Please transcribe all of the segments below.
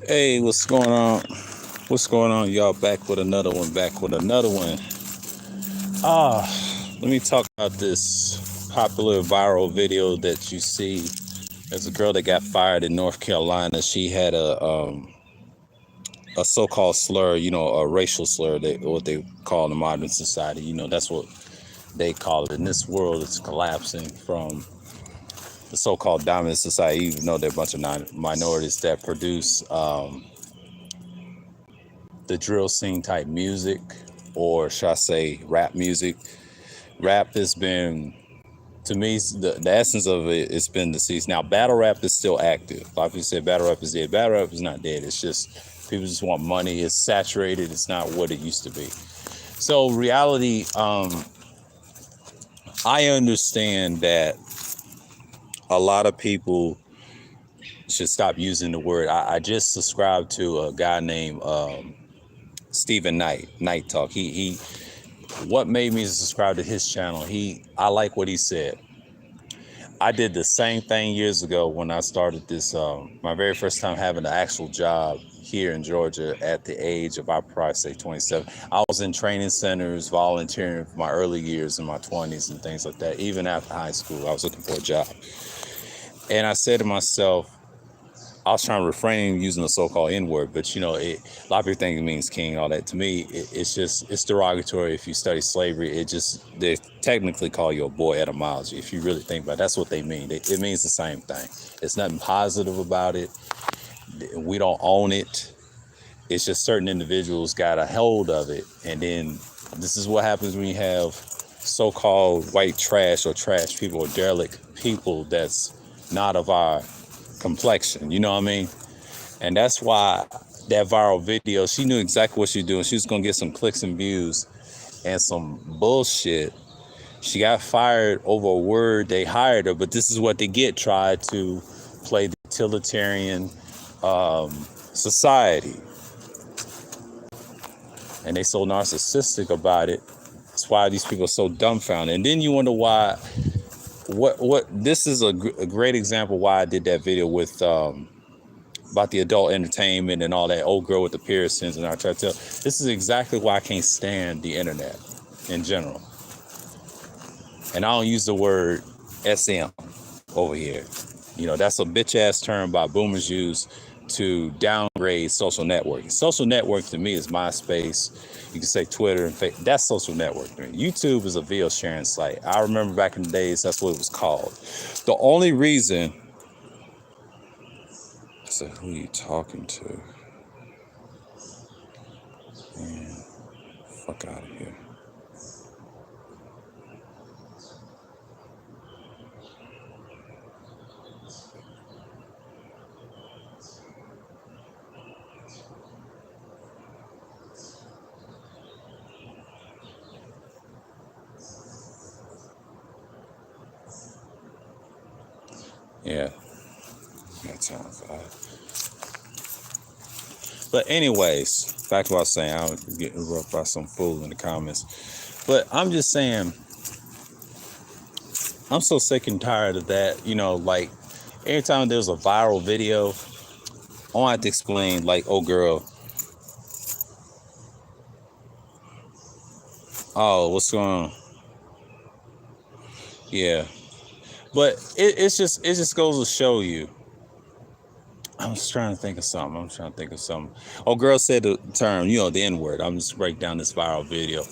Hey, what's going on? What's going on, y'all? Back with another one. Ah, let me talk about this popular viral video that you see. There's a girl that got fired in North Carolina. She had a so-called slur, a racial slur, what they call in modern society. That's what they call it. In this world, it's collapsing from the so-called dominant society, even though there are a bunch of minorities that produce the drill scene type music, or should I say rap music. Rap has been, to me, the essence of it, it's been deceased. Now battle rap is still active. A lot of people say battle rap is dead. Battle rap is not dead. It's just people just want money. It's saturated. It's not what it used to be. So reality, I understand that a lot of people should stop using the word. I just subscribed to a guy named Stephen Night Talk. He what made me subscribe to his channel, I like what he said. I did the same thing years ago when I started this, my very first time having an actual job here in Georgia at the age of, I probably say 27. I was in training centers, volunteering for my early years in my 20s and things like that. Even after high school, I was looking for a job. And I said to myself, I was trying to refrain from using the so-called N-word, but a lot of people think it means king, all that. To me, it's derogatory. If you study slavery, they technically call you a boy etymology. If you really think about it, that's what they mean. It means the same thing. It's nothing positive about it. We don't own it. It's just certain individuals got a hold of it. And then this is what happens when you have so-called white trash or trash people or derelict people that's not of our complexion, you know what I mean? And that's why that viral video, she knew exactly what she was doing. She was gonna get some clicks and views and some bullshit. She got fired over a word. They hired her, but this is what they get. Tried to play the utilitarian society, and they so narcissistic about it. That's why these people are so dumbfounded. And then you wonder why. What this is a great example why I did that video with about the adult entertainment and all that. Old girl with the piercings, and I try to tell. This is exactly why I can't stand the internet in general. And I don't use the word SM over here. That's a bitch ass term by boomers use to downgrade social networking. Social network to me is MySpace. You can say Twitter and Facebook. That's social networking. YouTube is a video sharing site. I remember back in the days, that's what it was called. The only reason. So who are you talking to? Man, fuck out of here. Yeah, got time for that. But anyways, back to what I was saying. I was getting interrupted by some fool in the comments. But I'm just saying, I'm so sick and tired of that. Like every time there's a viral video, I want to explain, like, oh girl, oh, what's going on? Yeah. But it just goes to show you. I'm just trying to think of something. Oh, girl said the term, the N-word. I'm just break down this viral video.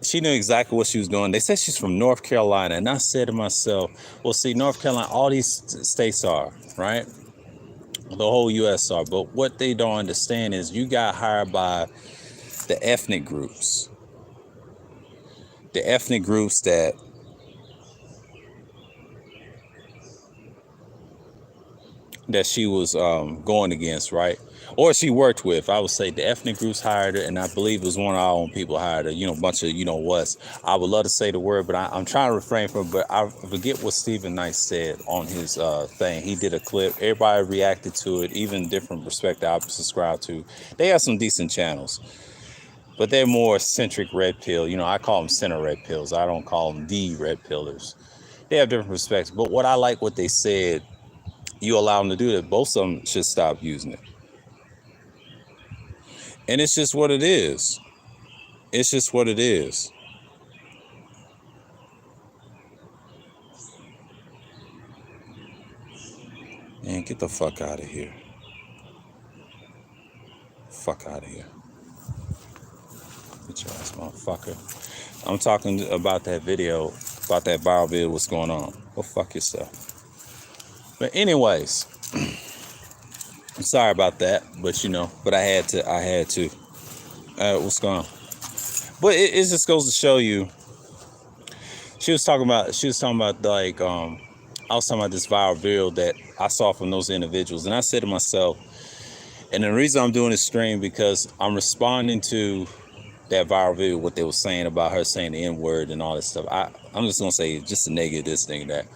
She knew exactly what she was doing. They said she's from North Carolina. And I said to myself, well, see, North Carolina, all these states are, right? The whole U.S. are. But what they don't understand is you got hired by the ethnic groups. The ethnic groups that she was going against, right? Or she worked with. I would say the ethnic groups hired her, and I believe it was one of our own people hired her. A bunch of what's. I would love to say the word, but I'm trying to refrain from it. But I forget what Stephen Knight said on his thing. He did a clip. Everybody reacted to it, even different perspective I subscribe to. They have some decent channels, but they're more centric red pill. I call them center red pills. I don't call them the red pillars. They have different perspectives. But what I like what they said, you allow them to do that, both of them should stop using it. And it's just what it is. It's just what it is. Man, get the fuck out of here. Fuck out of here. Get your ass, motherfucker. I'm talking about that video, about that viral video, what's going on. Go fuck yourself. But anyways, I'm sorry about that, but but I had to. What's going on? But it just goes to show you. She was talking about like, I was talking about this viral video that I saw from those individuals. And I said to myself, and the reason I'm doing this stream, because I'm responding to that viral video, what they were saying about her saying the N-word and all this stuff. I'm just going to say just a negative, this thing, that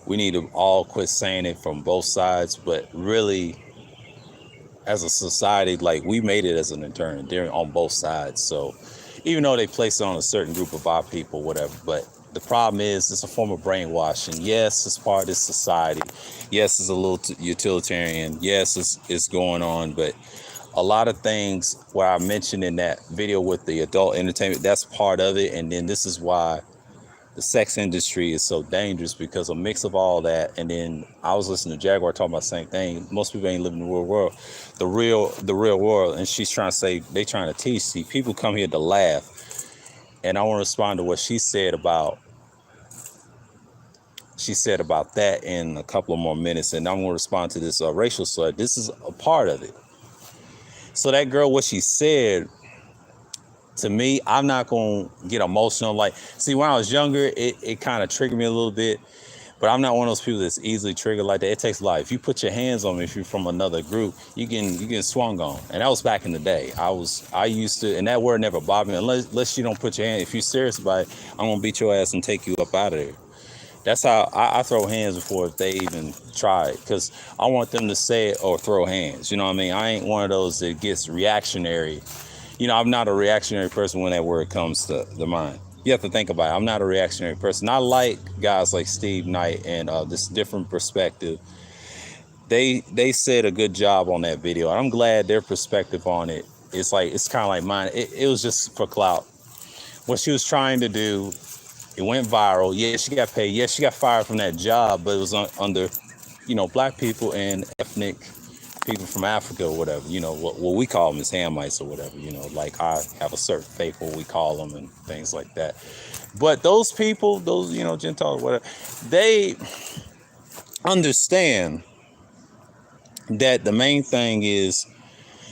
we need to all quit saying it from both sides. But really, as a society, like, we made it as an intern. They're on both sides. So even though they place it on a certain group of our people, whatever, but the problem is it's a form of brainwashing. Yes, it's part of this society. Yes, it's a little utilitarian. Yes, it's going on. But a lot of things where I mentioned in that video with the adult entertainment, that's part of it. And then this is why the sex industry is so dangerous, because a mix of all that. And then I was listening to Jaguar talking about the same thing. Most people ain't living in the real world, the real world. And she's trying to say, they trying to teach. See, people come here to laugh. And I want to respond to what she said about that in a couple of more minutes. And I'm going to respond to this racial slur. This is a part of it. So that girl, what she said to me, I'm not going to get emotional. Like, see, when I was younger, it kind of triggered me a little bit. But I'm not one of those people that's easily triggered like that. It takes a lot. If you put your hands on me, if you're from another group, you get swung on. And that was back in the day. I used to, and that word never bothered me, unless you don't put your hand. If you're serious about it, I'm gonna beat your ass and take you up out of there. That's how I throw hands before if they even try it, because I want them to say it or throw hands. You know what I mean? I ain't one of those that gets reactionary. I'm not a reactionary person when that word comes to the mind. You have to think about it. I'm not a reactionary person. I like guys like Steve Knight and this different perspective. They said a good job on that video. I'm glad their perspective on it is like, it's kind of like mine. It was just for clout. What she was trying to do, it went viral. Yeah, she got paid. Yeah, she got fired from that job, but it was under, black people and ethnic people from Africa or whatever. What we call them is Hamites or whatever. Like, I have a certain faith, what we call them, and things like that. But those people, those, Gentiles, whatever, they understand that the main thing is,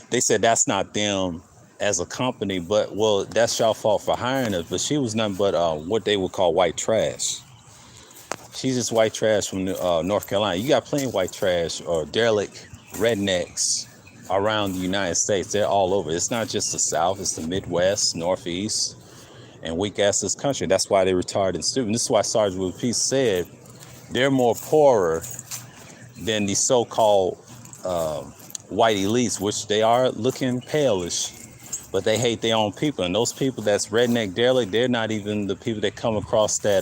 they said that's not them as a company, but, well, that's y'all fault for hiring us. But she was nothing but what they would call white trash. She's just white trash from North Carolina. You got plenty of white trash or derelict rednecks around the United States. They're all over. It's not just the South. It's the Midwest, Northeast, and weak ass this country. That's why they're retarded and stupid. This is why Sergeant Will Peace said they're more poorer than the so-called white elites, which they are looking palish, but they hate their own people. And those people that's redneck derelict, they're not even the people that come across that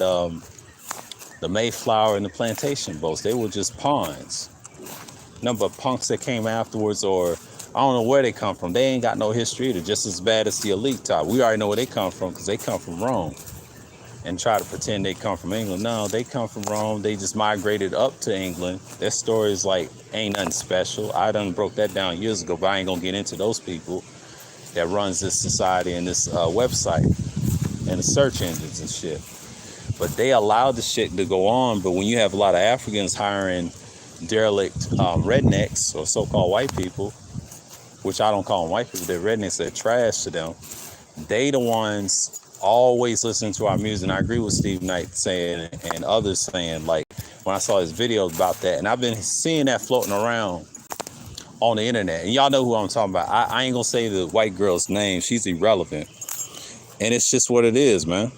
the Mayflower and the plantation boats. They were just pawns. Number of punks that came afterwards, or I don't know where they come from. They ain't got no history either, just as bad as the elite type. We already know where they come from, because they come from Rome, and try to pretend they come from England. No, they come from Rome. They just migrated up to England. Their story is like, ain't nothing special. I done broke that down years ago, but I ain't gonna get into those people that runs this society and this website and the search engines and shit. But they allowed the shit to go on. But when you have a lot of Africans hiring derelict rednecks or so-called white people, which I don't call them white people, they're rednecks, they're trash to them. They the ones always listening to our music. And I agree with Steve Knight saying, and others saying, like, when I saw his video about that, and I've been seeing that floating around on the internet, and y'all know who I'm talking about. I ain't gonna say the white girl's name. She's irrelevant. And it's just what it is, man.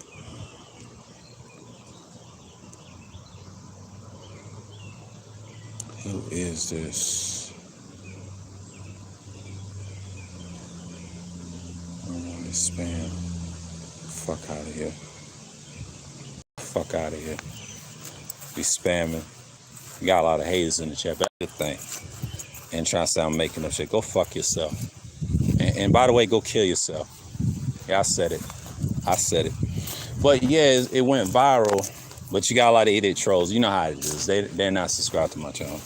Who is this? It's spam. Fuck out of here. Fuck out of here. Be spamming. You got a lot of haters in the chat. That's a good thing. And trying to say I'm making up shit. Go fuck yourself. And by the way, go kill yourself. Yeah, I said it. But yeah, it went viral. But you got a lot of idiot trolls. You know how it is. They're not subscribed to my channel.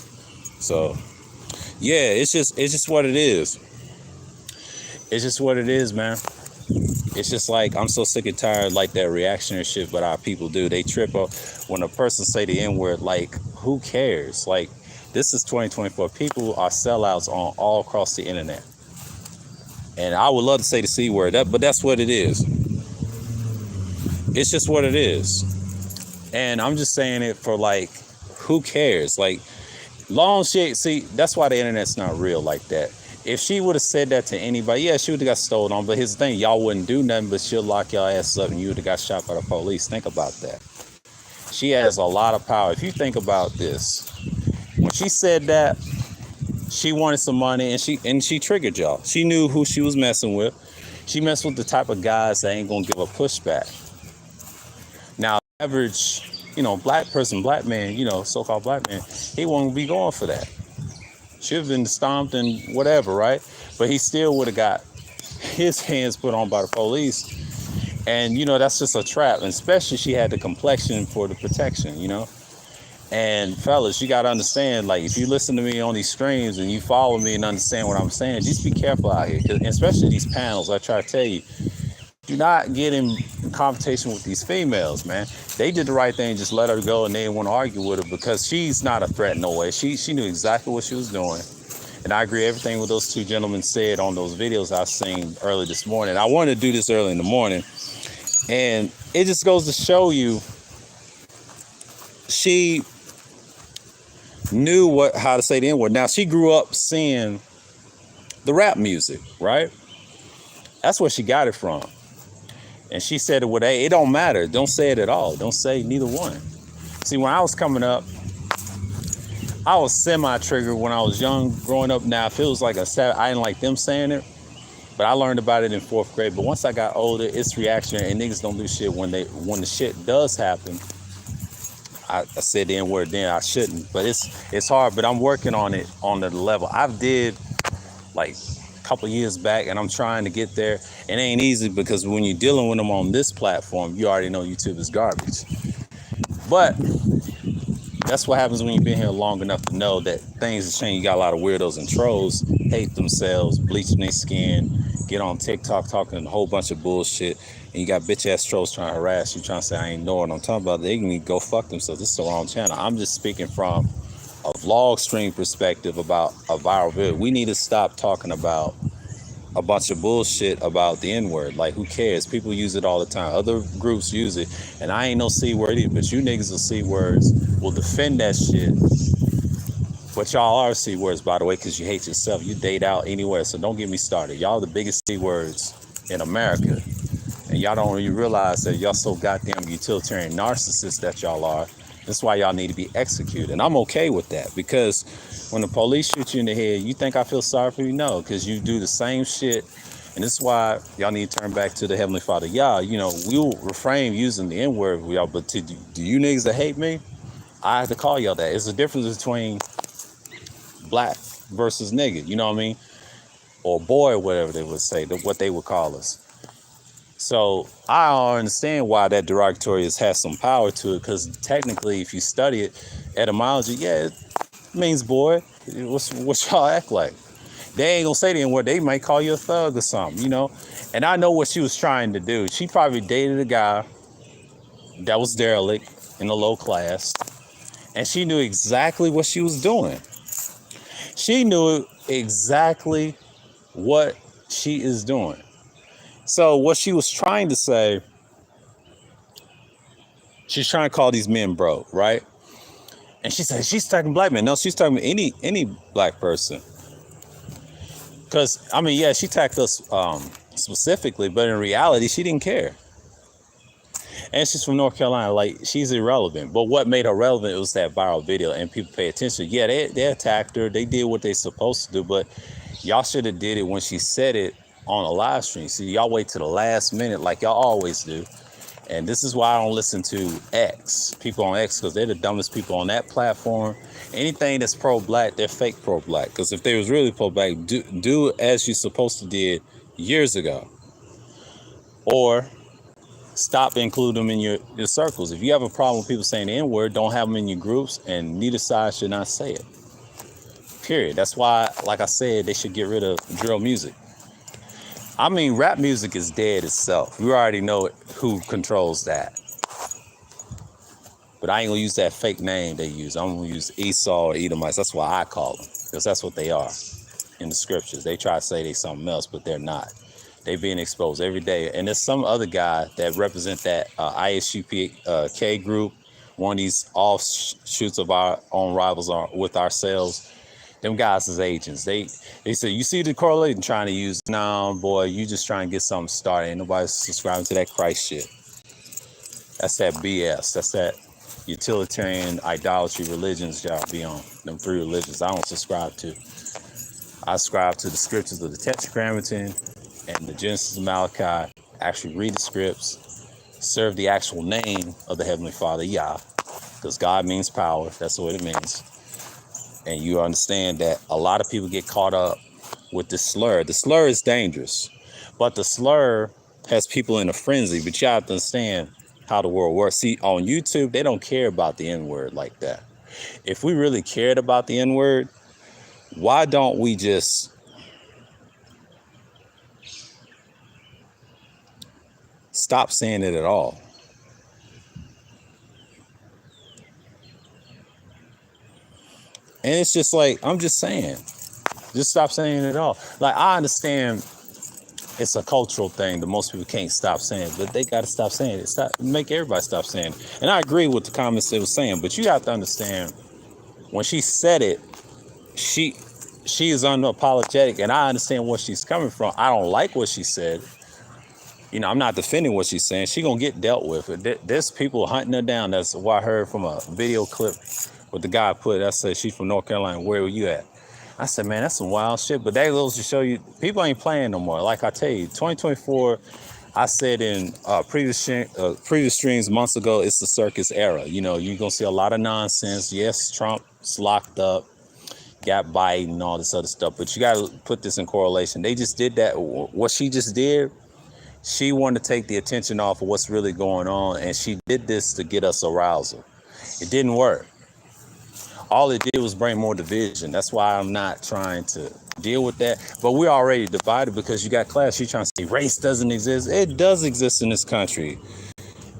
So yeah, it's just what it is. It's just what it is, man. It's just like, I'm so sick and tired, like that reactionary shit, but our people do. They trip up when a person say the N-word. Like, who cares? Like, this is 2024. People are sellouts on all across the internet. And I would love to say the C word, but that's what it is. It's just what it is. And I'm just saying it for, like, who cares? Like, long shit. See, that's why the internet's not real like that. If she would have said that to anybody, yeah, she would have got stolen on. But here's the thing, y'all wouldn't do nothing, but she'll lock your ass up and you would have got shot by the police. Think about that. She has a lot of power. If you think about this, when she said that, she wanted some money and she triggered y'all. She knew who she was messing with. She messed with the type of guys that ain't gonna give a pushback. Now, average, black person, black man, so-called black man, he won't be going for that. Should have been stomped and whatever, right? But he still would have got his hands put on by the police. And, that's just a trap. And especially she had the complexion for the protection, And fellas, you got to understand, like, if you listen to me on these streams and you follow me and understand what I'm saying, just be careful out here. 'Cause especially these panels, I try to tell you, do not get in confrontation with these females, man. They did the right thing, just let her go, and they didn't want to argue with her because she's not a threat, no way. She knew exactly what she was doing. And I agree everything what those two gentlemen said on those videos I seen early this morning. I wanted to do this early in the morning. And it just goes to show you, she knew how to say the N-word. Now, she grew up seeing the rap music, right? That's where she got it from. And she said, well, it don't matter. Don't say it at all. Don't say neither one. See, when I was coming up, I was semi-triggered when I was young. Growing up now, it feels like I didn't like them saying it. But I learned about it in 4th grade. But once I got older, it's reactionary. And niggas don't do shit when the shit does happen. I said the N-word then. I shouldn't. But it's hard. But I'm working on it on the level. I did like a couple years back, and I'm trying to get there. It ain't easy because when you're dealing with them on this platform, you already know YouTube is garbage. But that's what happens when you've been here long enough to know that things have changed. You got a lot of weirdos and trolls, hate themselves, bleaching their skin, get on TikTok talking a whole bunch of bullshit, and you got bitch ass trolls trying to harass you, trying to say I ain't know what I'm talking about. They can go fuck themselves. This is the wrong channel. I'm just speaking from a vlog stream perspective about a viral video. We need to stop talking about a bunch of bullshit about the N-word. Like, who cares? People use it all the time. Other groups use it. And I ain't no C word either, but you niggas will C words, will defend that shit. But y'all are C words, by the way, because you hate yourself. You date out anywhere, so don't get me started. Y'all the biggest C words in America. And y'all don't really realize that y'all so goddamn utilitarian narcissists that y'all are. That's why y'all need to be executed. And I'm okay with that, because when the police shoot you in the head, you think I feel sorry for you? No, because you do the same shit. And this is why y'all need to turn back to the Heavenly Father. Y'all, we will refrain using the N-word with y'all, but do you niggas that hate me, I have to call y'all that. It's the difference between black versus nigga, you know what I mean? Or boy, or whatever they would say, what they would call us. So I don't understand why that derogatory has some power to it, because technically, if you study it, etymology, yeah, it means boy. What y'all act like? They ain't gonna say the N-word. They might call you a thug or something, And I know what she was trying to do. She probably dated a guy that was derelict in a low class, and she knew exactly what she was doing. She knew exactly what she is doing. So what she was trying to say, she's trying to call these men bro, right? And she said, she's talking black men. No, she's talking any black person. Because, yeah, she attacked us specifically, but in reality, she didn't care. And she's from North Carolina. Like, she's irrelevant. But what made her relevant was that viral video, and people pay attention. Yeah, they attacked her. They did what they supposed to do, but y'all should have did it when she said it on a live stream. See, y'all wait to the last minute like y'all always do. And this is why I don't listen to people on X, because they're the dumbest people on that platform. Anything that's pro-black, they're fake pro-black. Because if they was really pro-black, do as you're supposed to did years ago. Or stop including them in your circles. If you have a problem with people saying the N-word, don't have them in your groups, and neither side should not say it. Period. That's why, like I said, they should get rid of drill music. I mean, rap music is dead itself. We already know who controls that. But I ain't gonna use that fake name they use. I'm gonna use Esau or Edomites. That's why I call them, because that's what they are in the scriptures. They try to say they something else, but they're not. They being exposed every day. And there's some other guy that represent that ISUPK group, one of these offshoots of our own rivals with ourselves. Them guys is agents. They say, you see the correlation trying to use, nah, boy, you just trying to get something started. Ain't nobody subscribing to that Christ shit. That's that BS. That's that utilitarian idolatry religions y'all be on. Them 3 religions I don't subscribe to. I subscribe to the scriptures of the Tetragrammaton and the Genesis of Malachi. Actually read the scripts. Serve the actual name of the Heavenly Father, Yah. Because God means power. That's what it means. And you understand that a lot of people get caught up with the slur. The slur is dangerous, but the slur has people in a frenzy. But you have to understand how the world works. See, on YouTube, they don't care about the N-word like that. If we really cared about the N-word, why don't we just stop saying it at all? And it's just like, I'm just saying, just stop saying it at all. Like, I understand it's a cultural thing that most people can't stop saying, but they got to stop saying it. Make everybody stop saying it. And I agree with the comments they were saying, but you have to understand, when she said it, she is unapologetic, and I understand where she's coming from. I don't like what she said. You know, I'm not defending what she's saying. She gonna get dealt with. There's people hunting her down. That's what I heard from a video clip with the guy put. I said, she's from North Carolina. Where were you at? I said, man, that's some wild shit. But that goes to show you, people ain't playing no more. Like I tell you, 2024, I said in previous streams months ago, it's the circus era. You know, you're gonna see a lot of nonsense. Yes, Trump's locked up, got Biden and all this other stuff. But you got to put this in correlation. They just did that. What she just did, she wanted to take the attention off of what's really going on, and she did this to get us arousal. It didn't work. All it did was bring more division. That's why I'm not trying to deal with that. But we're already divided because you got class. You're trying to say race doesn't exist. It does exist in this country.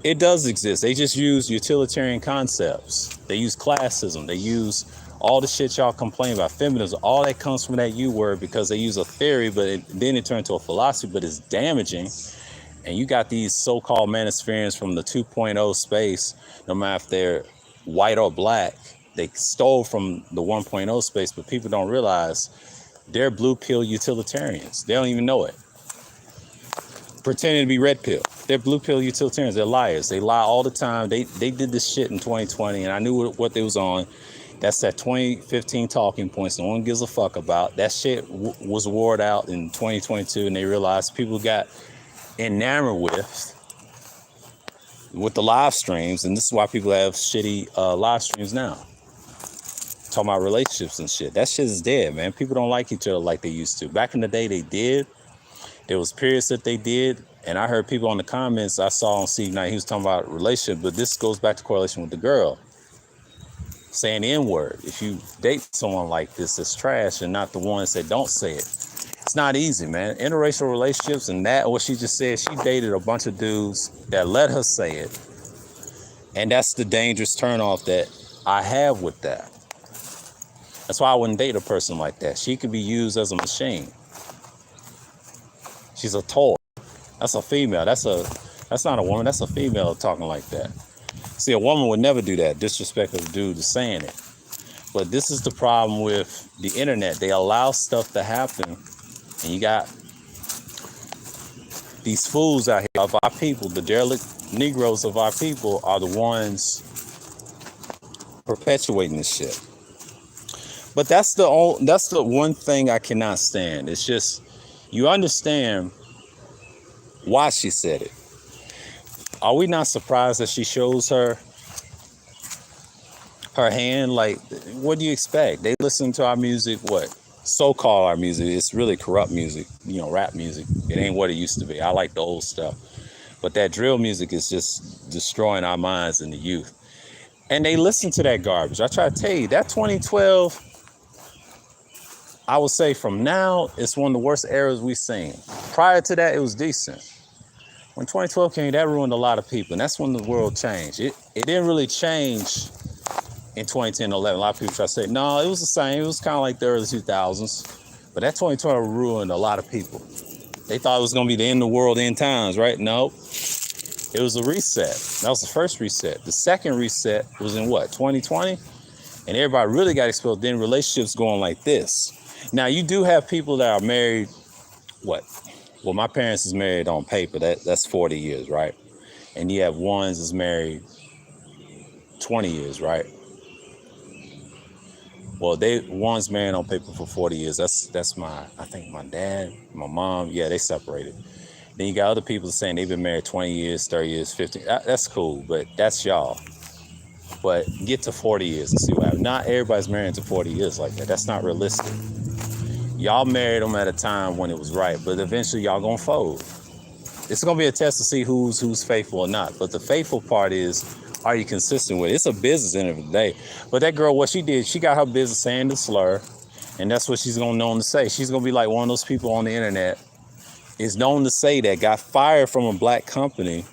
It does exist. They just use utilitarian concepts. They use classism. They use all the shit y'all complain about, feminism. All that comes from that U word, because they use a theory, but then it turned into a philosophy, but it's damaging. And you got these so-called manospheres from the 2.0 space, no matter if they're white or black, they stole from the 1.0 space, but people don't realize they're blue pill utilitarians. They don't even know it. Pretending to be red pill. They're blue pill utilitarians. They're liars. They lie all the time. They did this shit in 2020, and I knew what they was on. That's that 2015 talking points no one gives a fuck about. That shit was roared out in 2022, and they realized people got enamored with the live streams, and this is why people have shitty live streams now. Talking about relationships and shit. That shit is dead, man. People don't like each other like they used to. Back in the day, they did. There was periods that they did, and I heard people in the comments I saw on Steve Knight, he was talking about relationship, but this goes back to correlation with the girl saying the N-word. If you date someone like this, it's trash, and not the ones that don't say it. It's not easy, man. Interracial relationships, and that, what she just said, she dated a bunch of dudes that let her say it, and that's the dangerous turnoff that I have with that. That's why I wouldn't date a person like that. She could be used as a machine. She's a toy. That's a female. That's not a woman. That's a female talking like that. See, a woman would never do that. Disrespect of the dude is saying it. But this is the problem with the internet. They allow stuff to happen, and you got these fools out here of our people. The derelict Negroes of our people are the ones perpetuating this shit. But that's the one thing I cannot stand. It's just, you understand why she said it. Are we not surprised that she shows her hand? Like, what do you expect? They listen to our music, what? So-called our music. It's really corrupt music, rap music. It ain't what it used to be. I like the old stuff. But that drill music is just destroying our minds and the youth. And they listen to that garbage. I try to tell you, that 2012, I would say from now, it's one of the worst eras we've seen. Prior to that, it was decent. When 2012 came, that ruined a lot of people. And that's when the world changed. It didn't really change in 2010 11. A lot of people try to say, no, it was the same. It was kind of like the early 2000s. But that 2012 ruined a lot of people. They thought it was going to be the end of the world, end times, right? No. It was a reset. That was the first reset. The second reset was in what, 2020? And everybody really got exposed. Then relationships going like this. Now, you do have people that are married, what? Well, my parents is married on paper. That's 40 years, right? And you have ones is married 20 years, right? Well, one's married on paper for 40 years. That's I think my dad, my mom, yeah, they separated. Then you got other people saying they've been married 20 years, 30 years, 15. That's cool, but that's y'all. But get to 40 years and see what happens. Not everybody's married to 40 years like that. That's not realistic. Y'all married them at a time when it was right, but eventually y'all gonna fold. It's gonna be a test to see who's faithful or not. But the faithful part is, are you consistent with it? It's a business end of the day. But that girl, what she did, she got her business saying the slur, and that's what she's gonna know to say. She's gonna be like one of those people on the internet is known to say that got fired from a black company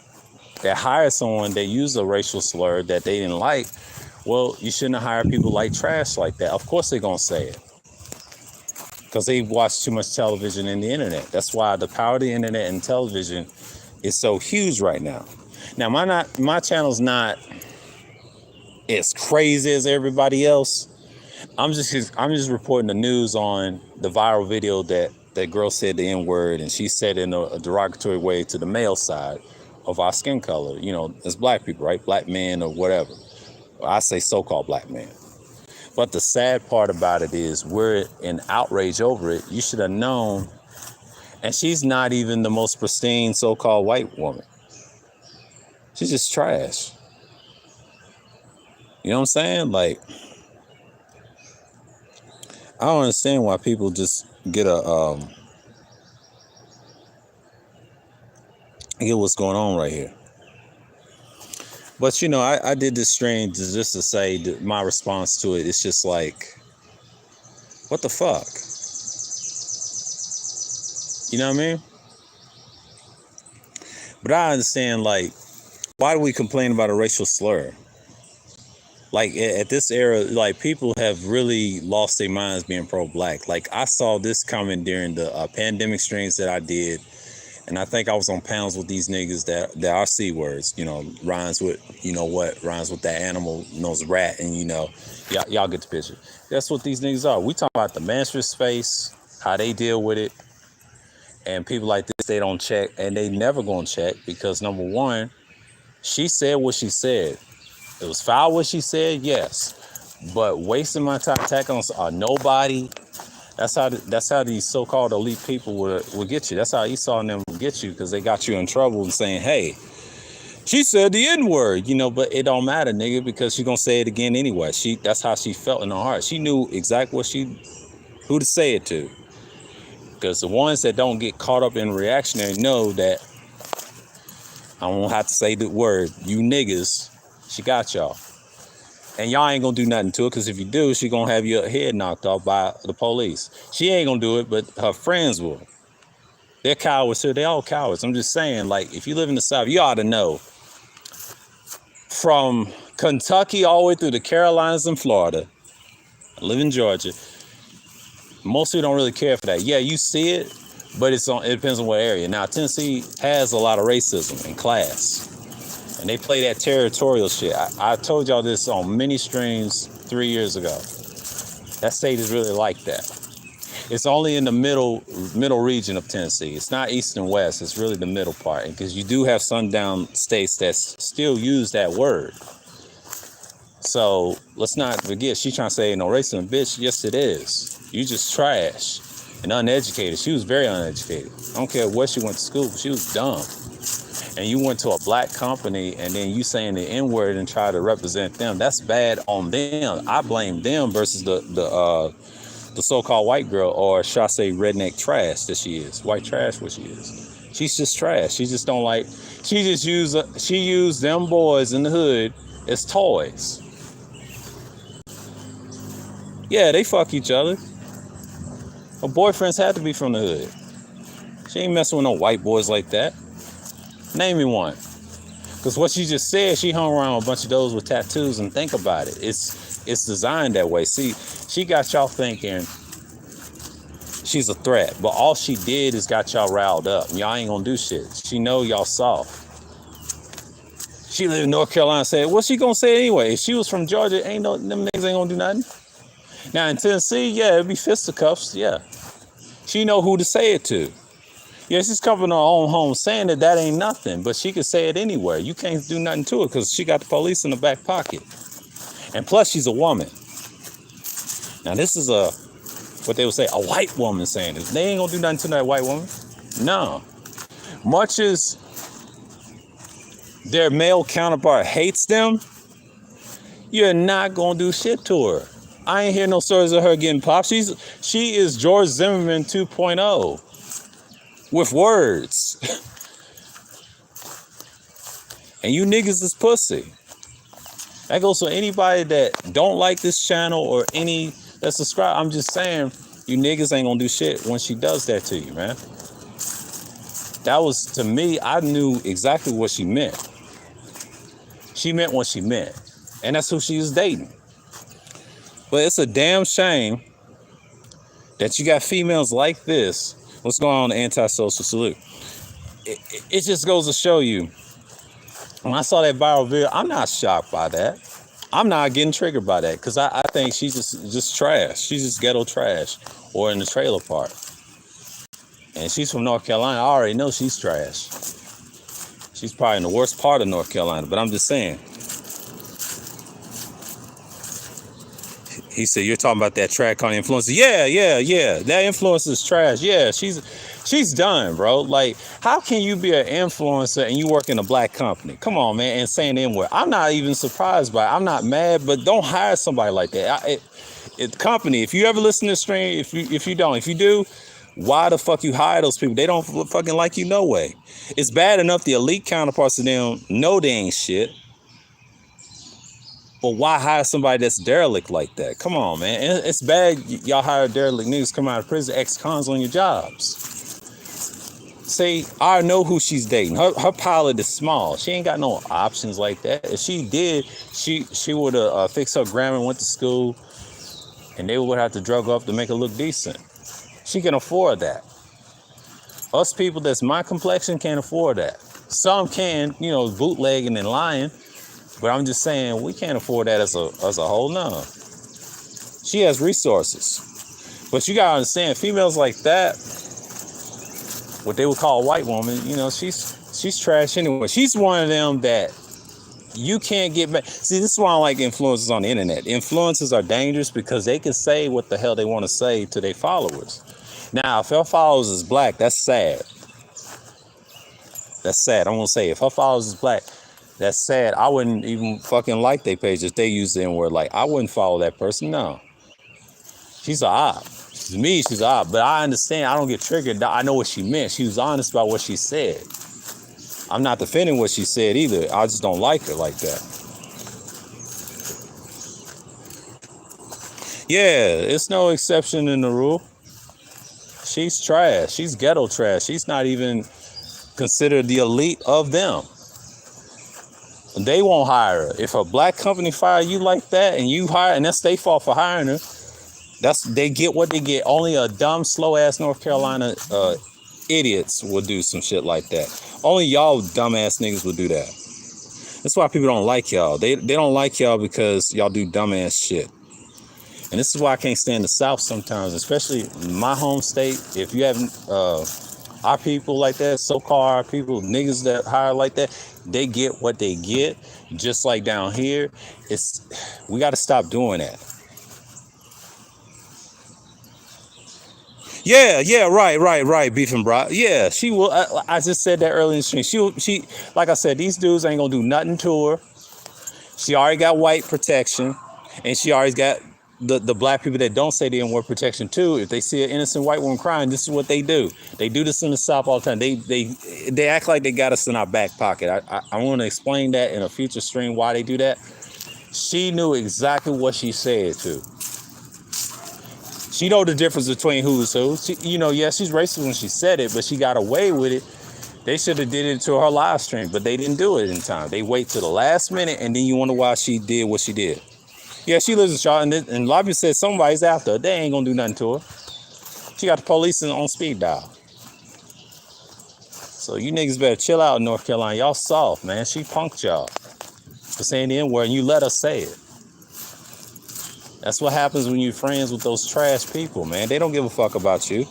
that hired someone that used a racial slur that they didn't like. Well, you shouldn't have hired people like trash like that. Of course they're gonna say it. Because they watch too much television and the internet. That's why the power of the internet and television is so huge right now. Now, my channel's not as crazy as everybody else. I'm just reporting the news on the viral video that girl said the N-word, and she said it in a derogatory way to the male side of our skin color. As black people, right? Black men or whatever. I say so-called black men. But the sad part about it is we're in outrage over it. You should have known. And she's not even the most pristine so-called white woman. She's just trash. You know what I'm saying? Like, I don't understand why people just get get what's going on right here. But, I did this stream just to say that my response to it is just like, what the fuck? You know what I mean? But I understand, like, why do we complain about a racial slur? Like, at this era, like, people have really lost their minds being pro-black. Like, I saw this coming during the pandemic streams that I did. And I think I was on panels with these niggas that are C words, rhymes with, rhymes with that animal, knows rat, and, y'all get the picture. That's what these niggas are. We talk about the menstrual space, how they deal with it. And people like this, they don't check, and they never gonna check because, number one, she said what she said. It was foul what she said, yes. But wasting my time attacking on nobody. That's how these so-called elite people will get you. That's how Esau and them will get you, because they got you in trouble and saying, hey, she said the N-word, but it don't matter, nigga, because she gonna say it again anyway. That's how she felt in her heart. She knew exactly who to say it to. Because the ones that don't get caught up in reactionary know that I won't have to say the word, you niggas, she got y'all. And y'all ain't gonna do nothing to it, because if you do, she gonna have your head knocked off by the police. She ain't gonna do it, but her friends will. They're cowards too. They're all cowards. I'm just saying, like, if you live in the South, you ought to know. From Kentucky all the way through the Carolinas and Florida, I live in Georgia. Most people don't really care for that. Yeah, you see it, but it depends on what area. Now, Tennessee has a lot of racism and class. And they play that territorial shit. I told y'all this on many streams 3 years ago. That state is really like that. It's only in the middle region of Tennessee. It's not east and west. It's really the middle part. Because you do have sundown states that still use that word. So let's not forget, she trying to say no racism. Bitch, yes it is. You just trash and uneducated. She was very uneducated. I don't care where she went to school, but she was dumb. and you went to a black company and then you saying the N-word and try to represent them, that's bad on them. I blame them versus the so-called white girl, or should I say redneck trash that she is. White trash what she is. She's just trash. She just don't like, she used them boys in the hood as toys. Yeah, they fuck each other. Her boyfriends had to be from the hood. She ain't messing with no white boys like that. Name me one. Because what she just said, she hung around with a bunch of those with tattoos, and think about it. It's designed that way. See, she got y'all thinking she's a threat, but all she did is got y'all riled up. Y'all ain't gonna do shit. She know y'all soft. She lived in North Carolina, said, what's she gonna say anyway? If she was from Georgia, them niggas ain't gonna do nothing. Now in Tennessee, yeah, it'd be fisticuffs, yeah. She know who to say it to. Yeah, she's covering her own home saying that ain't nothing, but she could say it anywhere. You can't do nothing to it because she got the police in the back pocket. And plus, she's a woman. Now, this is what they would say, a white woman saying this. They ain't gonna do nothing to that white woman. No. Much as their male counterpart hates them, you're not gonna do shit to her. I ain't hear no stories of her getting popped. She is George Zimmerman 2.0 with words. And you niggas is pussy. That goes for anybody that don't like this channel or any that subscribe. I'm just saying, you niggas ain't gonna do shit when she does that to you, man. That was, to me, I knew exactly what she meant. She meant what she meant. And that's who she was dating. But it's a damn shame that you got females like this. What's going on in the anti-social salute? It just goes to show you, when I saw that viral video, I'm not shocked by that. I'm not getting triggered by that because I think she's just trash. She's just ghetto trash, or in the trailer park. And she's from North Carolina. I already know she's trash. She's probably in the worst part of North Carolina, but I'm just saying. He said, you're talking about that track on influencer. Yeah. That influencer is trash. Yeah, she's done, bro. Like, how can you be an influencer and you work in a black company? Come on, man, and saying the N-word. I'm not even surprised by it. I'm not mad, but don't hire somebody like that. Company, if you ever listen to this stream, if you do, why the fuck you hire those people? They don't fucking like you no way. It's bad enough the elite counterparts of them know they ain't shit. But why hire somebody that's derelict like that? Come on, man. It's bad y'all hire derelict niggas come out of prison, ex-cons on your jobs. See, I know who she's dating. Her pilot is small. She ain't got no options like that. If she did, she would have fixed her grammar and went to school, and they would have to drug her up to make her look decent. She can afford that. Us people that's my complexion can't afford that. Some can, bootlegging and lying. But I'm just saying, we can't afford that as a whole. No. She has resources. But you gotta understand, females like that, what they would call a white woman, she's trash anyway. She's one of them that you can't get back. See, this is why I like influencers on the internet. Influencers are dangerous because they can say what the hell they want to say to their followers. Now, if her followers is black, that's sad. That's sad. I'm gonna say, if her followers is black, that's sad. I wouldn't even fucking like their page if they use the N-word. Like, I wouldn't follow that person. No. She's a op. To me, she's a op. But I understand. I don't get triggered. I know what she meant. She was honest about what she said. I'm not defending what she said either. I just don't like her like that. Yeah, it's no exception in the rule. She's trash. She's ghetto trash. She's not even considered the elite of them. They won't hire her. If a black company fire you like that and you hire, and that's their fault for hiring her, they get what they get. Only a dumb, slow ass North Carolina idiots will do some shit like that. Only y'all dumbass niggas will do that. That's why people don't like y'all. They don't like y'all because y'all do dumbass shit. And this is why I can't stand the South sometimes, especially my home state. If you haven't, our people like that, so-called our people, niggas that hire like that, they get what they get. Just like down here, we got to stop doing that. Yeah, right. Beef and brat. Yeah, she will. I just said that earlier in the stream. She, like I said, these dudes ain't gonna do nothing to her. She already got white protection, and she already got the black people that don't say they want protection too. If they see an innocent white woman crying, this is what they do. They do this in the South all the time. They act like they got us in our back pocket. I want to explain that in a future stream why they do that. She knew exactly what she said too. She know the difference between who's who. She, yeah, she's racist when she said it, but she got away with it. They should have did it to her live stream, but they didn't do it in time. They wait till the last minute, and then you wonder why she did what she did. Yeah, she lives in Charlotte, and Lobby said somebody's after her. They ain't gonna do nothing to her. She got the police on speed dial. So you niggas better chill out in North Carolina. Y'all soft, man. She punked y'all for saying the N-word, and you let her say it. That's what happens when you're friends with those trash people, man. They don't give a fuck about you.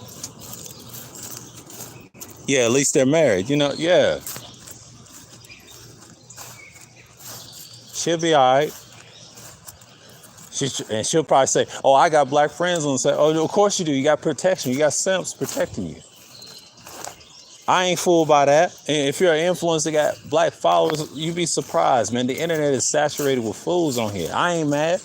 Yeah, at least they're married, yeah. She'll be all right. And she'll probably say, oh, I got black friends. And say, oh, of course you do. You got protection. You got simps protecting you. I ain't fooled by that. And if you're an influencer that got black followers, you'd be surprised, man. The internet is saturated with fools on here. I ain't mad.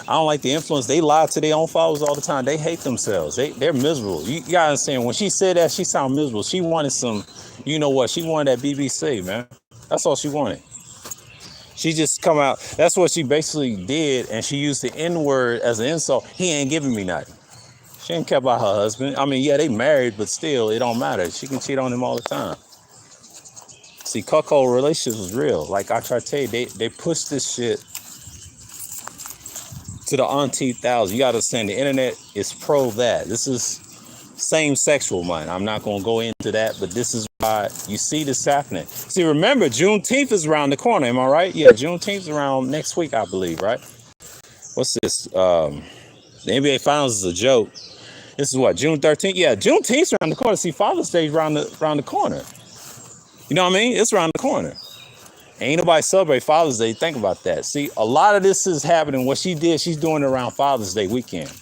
I don't like the influence. They lie to their own followers all the time. They hate themselves. They're miserable. You gotta understand, when she said that, she sounded miserable. She wanted some, you know what? She wanted that BBC, man. That's all she wanted. She just come out. That's what she basically did, and she used the N-word as an insult. He ain't giving me nothing. She ain't care about her husband. I mean, yeah, they married, but still, it don't matter. She can cheat on him all the time. See, cuckold relationships is real. Like I try to tell you, they push this shit to the umpteenth thousand. You gotta understand, the internet is pro that. This is same sexual mind. I'm not gonna go into that, but this is why you see this happening. See, remember, Juneteenth is around the corner. Am I right? Yeah, Juneteenth is around next week, I believe, right? What's this? The NBA Finals is a joke. This is what, June 13th? Yeah, Juneteenth's around the corner. See, Father's Day's around the corner. You know what I mean? It's around the corner. Ain't nobody celebrate Father's Day. Think about that. See, a lot of this is happening. What she did, she's doing it around Father's Day weekend.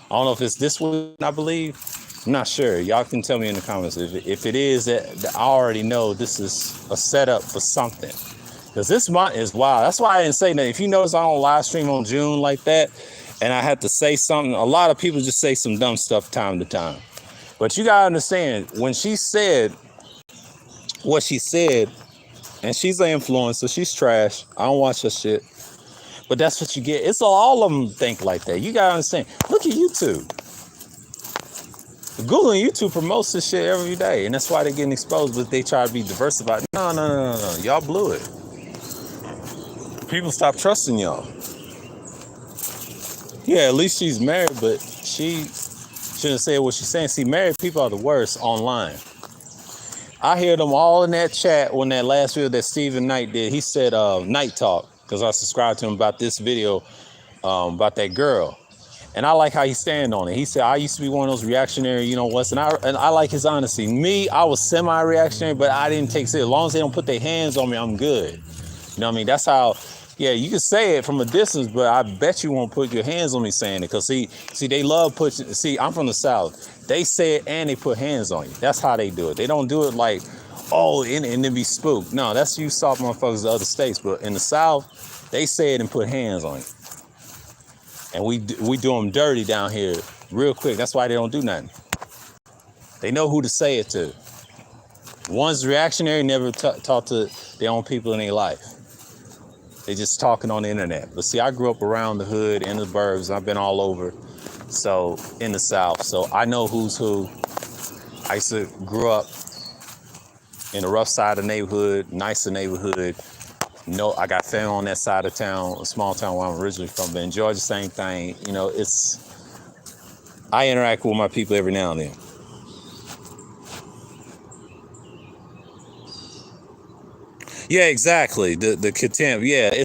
I don't know if it's this week, I believe. I'm not sure. Y'all can tell me in the comments. If it is, that I already know this is a setup for something. Because this month is wild. That's why I didn't say nothing. If you notice, I don't live stream on June like that, and I had to say something. A lot of people just say some dumb stuff time to time. But you got to understand, when she said what she said, and she's an influencer, she's trash. I don't watch her shit. But that's what you get. It's all of them think like that. You got to understand. Look at YouTube. Google and YouTube promotes this shit every day, and that's why they're getting exposed, but they try to be diversified. No. Y'all blew it. People stop trusting y'all. Yeah, at least she's married, but she shouldn't say what she's saying. See, married people are the worst online. I hear them all in that chat when that last video that Stephen Knight did. He said Night Talk, because I subscribed to him about this video about that girl. And I like how he stand on it. He said, I used to be one of those reactionary, you know what's, and I like his honesty. Me, I was semi-reactionary, but I didn't take it. As long as they don't put their hands on me, I'm good. You know what I mean? That's how, yeah, you can say it from a distance, but I bet you won't put your hands on me saying it. Because see, they love pushing. See, I'm from the South. They say it and they put hands on you. That's how they do it. They don't do it like, oh, and then be spooked. No, that's you soft motherfuckers in other states. But in the South, they say it and put hands on you. And we do them dirty down here real quick. That's why they don't do nothing. They know who to say it to. One's reactionary, never talk to their own people in their life. They just talking on the internet. But see, I grew up around the hood, in the burbs. I've been all over, so in the South. So I know who's who. I used to grow up in the rough side of the neighborhood, nicer neighborhood. No, I got family on that side of town, a small town where I'm originally from. But in Georgia, same thing. You know, I interact with my people every now and then. Yeah, exactly. The contempt. Yeah,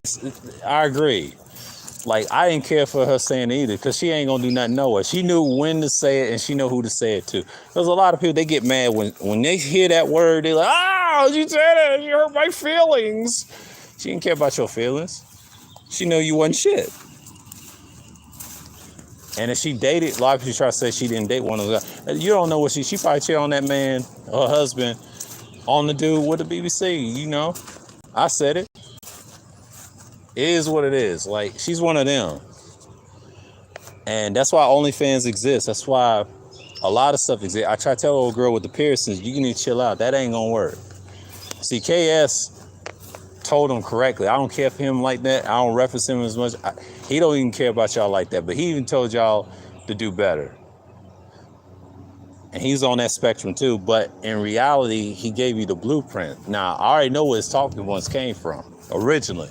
I agree. Like, I didn't care for her saying it either, because she ain't gonna do nothing nowhere. She knew when to say it, and she know who to say it to. There's a lot of people, they get mad when they hear that word. They're like, oh, you said it, you hurt my feelings. She didn't care about your feelings. She knew you wasn't shit. And if she dated, a lot of people try to say she didn't date one of them. You don't know what she probably cheated on that man, her husband, on the dude with the BBC, you know. I said it. It is what it is. Like, she's one of them. And that's why OnlyFans exists. That's why a lot of stuff exists. I try to tell the old girl with the piercings, you need to chill out. That ain't gonna work. See, KS told him correctly. I don't care for him like that. I don't reference him as much. He don't even care about y'all like that. But he even told y'all to do better. And he's on that spectrum too. But in reality, he gave you the blueprint. Now, I already know where his talking points came from originally.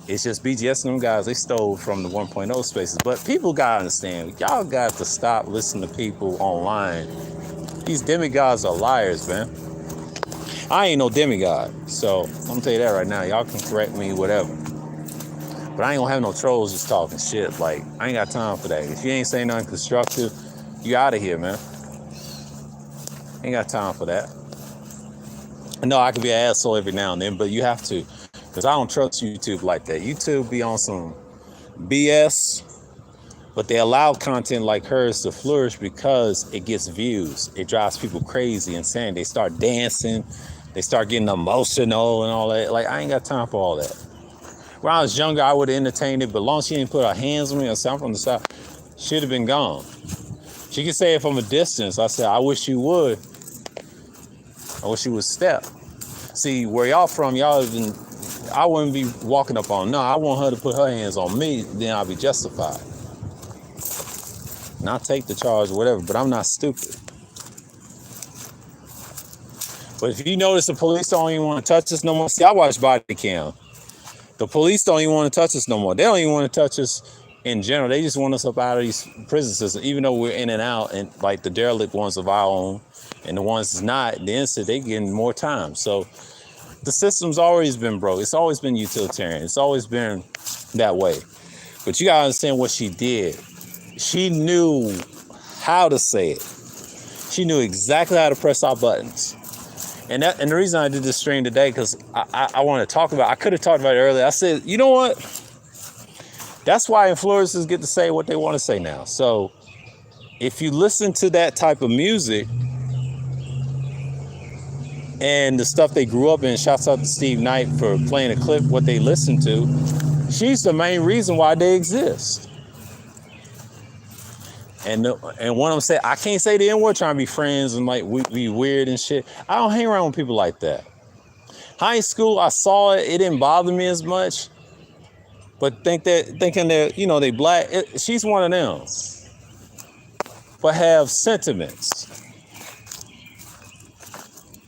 It's just BGS and them guys, they stole from the 1.0 spaces. But people gotta understand, y'all got to stop listening to people online. These demigods are liars, man. I ain't no demigod, so I'm gonna tell you that right now. Y'all can correct me, whatever. But I ain't gonna have no trolls just talking shit. Like, I ain't got time for that. If you ain't saying nothing constructive, you out of here, man. Ain't got time for that. No, I could be an asshole every now and then, but you have to. Because I don't trust YouTube like that. YouTube be on some BS, but they allow content like hers to flourish because it gets views. It drives people crazy, insane. They start dancing. They start getting emotional and all that. Like, I ain't got time for all that. When I was younger, I would have entertained it, but long as she didn't put her hands on me or something from the side, she'd have been gone. She could say it from a distance. I said, I wish you would. I wish you would step. See, where y'all from, y'all have been, I wouldn't be walking up on. No, I want her to put her hands on me, then I'll be justified. And I'll take the charge or whatever, but I'm not stupid. But if you notice the police don't even want to touch us no more. See, I watch body cam. The police don't even want to touch us no more. They don't even want to touch us in general. They just want us up out of these prison systems, even though we're in and out, and like the derelict ones of our own, and the ones that's not, the instant, they getting more time. So the system's always been broke. It's always been utilitarian. It's always been that way. But you gotta understand what she did. She knew how to say it. She knew exactly how to press our buttons. And the reason I did this stream today, because I want to talk about, I could have talked about it earlier. I said, you know what? That's why influencers get to say what they want to say now. So if you listen to that type of music and the stuff they grew up in, shouts out to Steve Knight for playing a clip, what they listen to, she's the main reason why they exist. And one of them said, I can't say the N-word trying to be friends and like we be weird and shit. I don't hang around with people like that. High school, I saw it. It didn't bother me as much. But thinking that, you know, they black. She's one of them. But have sentiments.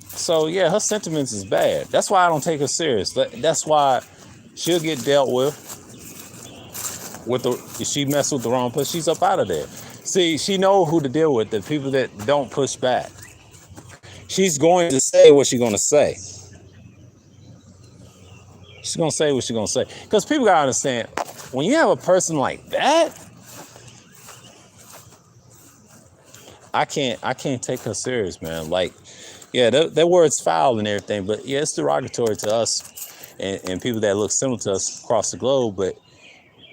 So, yeah, her sentiments is bad. That's why I don't take her serious. That's why she'll get dealt with. If she mess with the wrong person, she's up out of there. See, she know who to deal with, the people that don't push back. She's going to say what she's going to say. She's going to say what she's going to say. Because people got to understand, when you have a person like that, I can't take her serious, man. Like, yeah, their word's foul and everything, but yeah, it's derogatory to us and people that look similar to us across the globe. But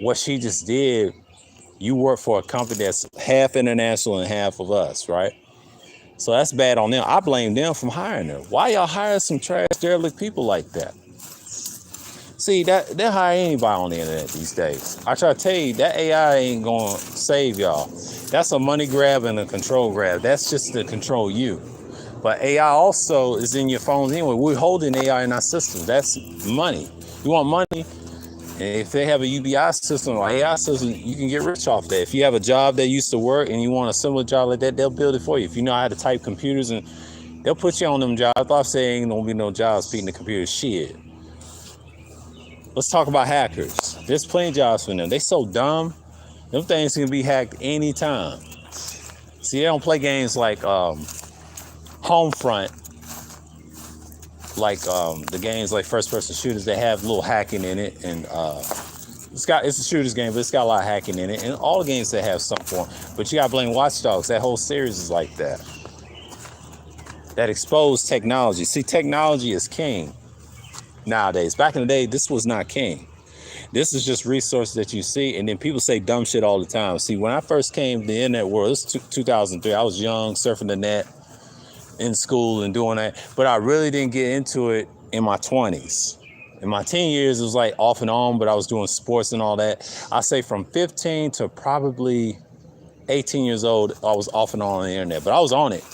what she just did, you work for a company that's half international and half of us, right? So that's bad on them. I blame them from hiring her. Why y'all hire some trash, derelict people like that? See, they'll hire anybody on the internet these days. I try to tell you, that AI ain't gonna save y'all. That's a money grab and a control grab. That's just to control you. But AI also is in your phones anyway. We're holding AI in our system. That's money. You want money? And if they have a UBI system or AI system, you can get rich off that. If you have a job that used to work and you want a similar job like that, they'll build it for you. If you know how to type computers, and they'll put you on them jobs. I thought saying ain't gonna be no jobs feeding the computer. Shit. Let's talk about hackers. There's plenty of jobs for them. They so dumb. Them things can be hacked anytime. See, they don't play games like Homefront. Like the games like first-person shooters, they have a little hacking in it, and it's a shooter's game, but it's got a lot of hacking in it, and all the games that have some form. But you gotta blame Watch Dogs. That whole series is like that. That exposed technology. See, technology is king nowadays. Back in the day, this was not king. This is just resources that you see, and then people say dumb shit all the time. See, when I first came to the internet world, it was 2003. I was young, surfing the net in school and doing that, but I really didn't get into it in my 20s. In my teen years, it was like off and on, but I was doing sports and all that. I say from 15 to probably 18 years old, I was off and on the internet, but I was on it.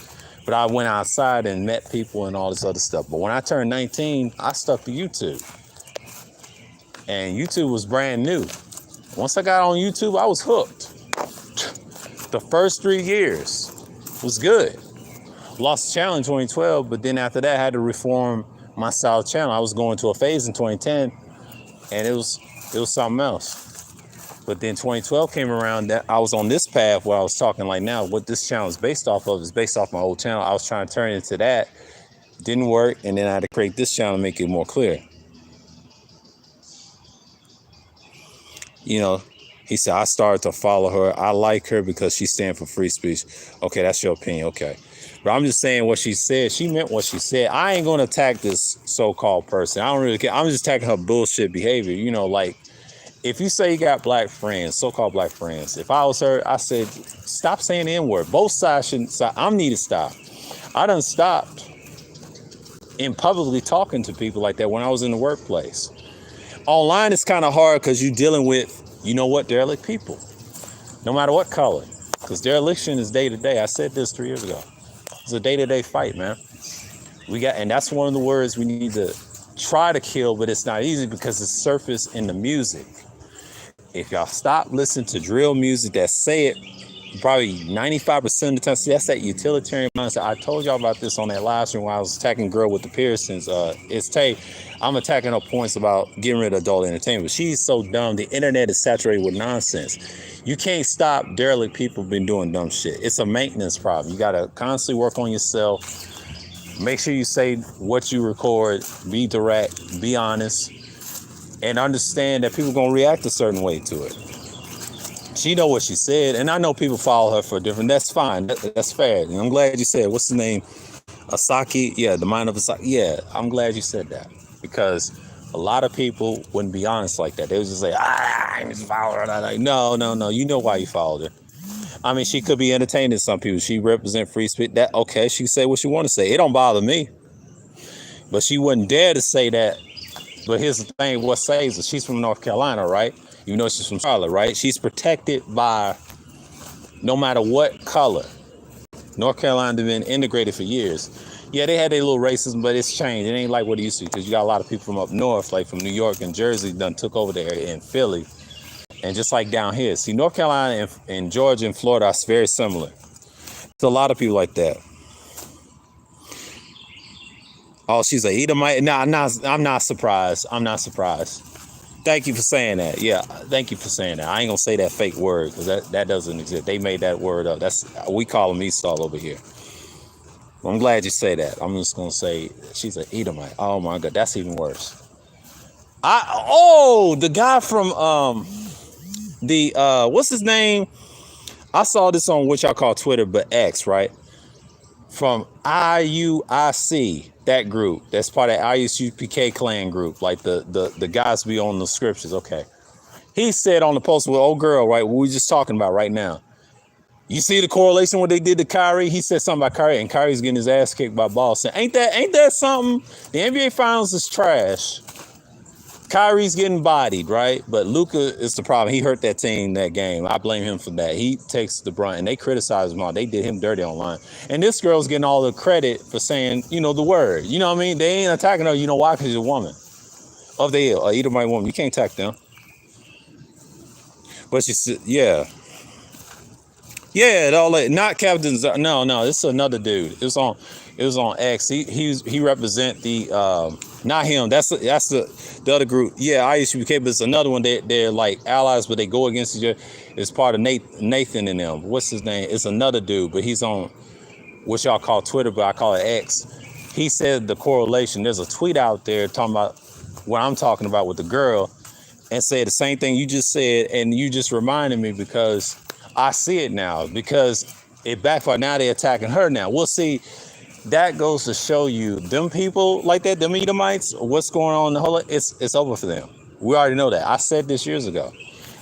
But I went outside and met people and all this other stuff. But when I turned 19, I stuck to YouTube. And YouTube was brand new. Once I got on YouTube, I was hooked. The first 3 years was good. Lost the channel in 2012, but then after that, I had to reform my style of channel. I was going to a phase in 2010, and it was something else. But then 2012 came around, that I was on this path where I was talking like now. What this channel is based off of is based off my old channel. I was trying to turn it into that. Didn't work, and then I had to create this channel to make it more clear. You know, he said, I started to follow her. I like her because she stands for free speech. Okay, that's your opinion. Okay. But I'm just saying what she said. She meant what she said. I ain't going to attack this so-called person. I don't really care. I'm just attacking her bullshit behavior. You know, like, if you say you got black friends, so-called black friends, if I was her, I said, stop saying the N-word. Both sides shouldn't stop. I need to stop. I done stopped in publicly talking to people like that when I was in the workplace. Online, it's kind of hard because you're dealing with, you know what, derelict people, no matter what color, because dereliction is day to day. I said this 3 years ago. It's a day-to-day fight, man. And that's one of the words we need to try to kill, but it's not easy because it's surfaced in the music. If y'all stop listening to drill music that say it, probably 95% of the time, see, that's that utilitarian mindset. I told y'all about this on that live stream when I was attacking girl with the piercings. It's Tay. I'm attacking her points about getting rid of adult entertainment. She's so dumb. The internet is saturated with nonsense. You can't stop derelict people been doing dumb shit. It's a maintenance problem. You got to constantly work on yourself. Make sure you say what you record. Be direct. Be honest. And understand that people are going to react a certain way to it. She know what she said. And I know people follow her for different. That's fine. That's fair. And I'm glad you said, what's the name? Asaki? Yeah, the mind of Asaki. Yeah, I'm glad you said that. Because a lot of people wouldn't be honest like that. They would just say, I just followed her. Like, no. You know why you followed her. I mean, she could be entertaining some people. She represent free speech. That okay, she say what she want to say. It don't bother me. But she wouldn't dare to say that. But here's the thing, what saves her? She's from North Carolina, right? You know she's from Charlotte, right? She's protected by no matter what color. North Carolina has been integrated for years. Yeah, they had their little racism, but it's changed. It ain't like what it used to be because you got a lot of people from up north, like from New York and Jersey, done took over there in Philly. And just like down here. See, North Carolina and Georgia and Florida are very similar. There's a lot of people like that. Oh, she's a Edomite? No, I'm not surprised. I'm not surprised. Thank you for saying that. Yeah, thank you for saying that. I ain't going to say that fake word because that doesn't exist. They made that word up. We call them Esau over here. I'm glad you say that. I'm just going to say she's an Edomite. Oh, my God. That's even worse. The guy from what's his name? I saw this on what y'all call Twitter, but X, right? From IUIC, that group. That's part of the ISUPK clan group. Like the guys be on the scriptures. Okay. He said on the post, well, old girl, right? What we just talking about right now. You see the correlation what they did to Kyrie? He said something about Kyrie, and Kyrie's getting his ass kicked by Boston. Ain't that something? The NBA Finals is trash. Kyrie's getting bodied, right? But Luka is the problem. He hurt that team that game. I blame him for that. He takes the brunt, and they criticize him all. They did him dirty online. And this girl's getting all the credit for saying, the word. You know what I mean? They ain't attacking her. You know why? Because she's a woman. Of the Edomite woman. You can't attack them. But she said, yeah. Yeah, not Captain. No, this is another dude. It was on X. He represent the not him. That's the other group. Yeah, ISUPK, but it's another one. They're like allies, but they go against each other. It's part of Nathan and them. What's his name? It's another dude, but he's on what y'all call Twitter, but I call it X. He said the correlation. There's a tweet out there talking about what I'm talking about with the girl, and said the same thing you just said, and you just reminded me because I see it now because it backfired. Now they're attacking her now. We'll see. That goes to show you them people like that, them Edomites, what's going on in the whole, it's over for them. We already know that. I said this years ago.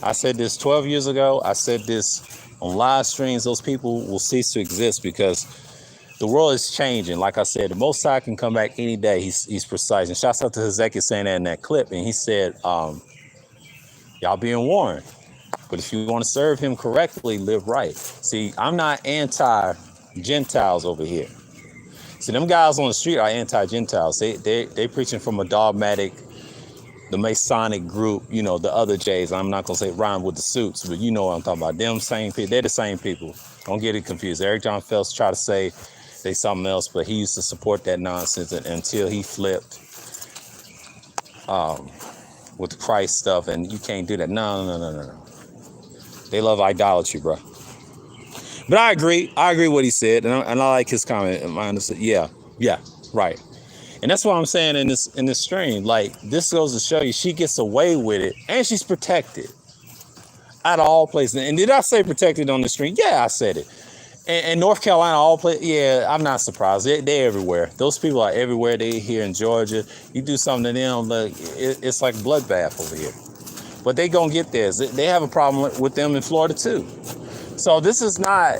I said this 12 years ago. I said this on live streams. Those people will cease to exist because the world is changing. Like I said, the Most High can come back any day. He's precise. And shouts out to Hezekiah saying that in that clip. And he said, y'all being warned. But if you want to serve him correctly, live right. See, I'm not anti-Gentiles over here. See, them guys on the street are anti-Gentiles. They preaching from a dogmatic, the Masonic group, you know, the other J's. I'm not going to say rhyme with the suits, but you know what I'm talking about. Them same people. They're the same people. Don't get it confused. Eric John Phelps tried to say they something else, but he used to support that nonsense until he flipped with the Christ stuff, and you can't do that. No. They love idolatry, bro. But I agree. I agree what he said, and I like his comment. Yeah, right. And that's what I'm saying in this stream. Like, this goes to show you she gets away with it, and she's protected out of all places. And did I say protected on the stream? Yeah, I said it. And North Carolina, all places. Yeah, I'm not surprised. They're everywhere. Those people are everywhere. They here in Georgia. You do something to them, like it's like a bloodbath over here. But they gonna get theirs. They have a problem with them in Florida too. So this is not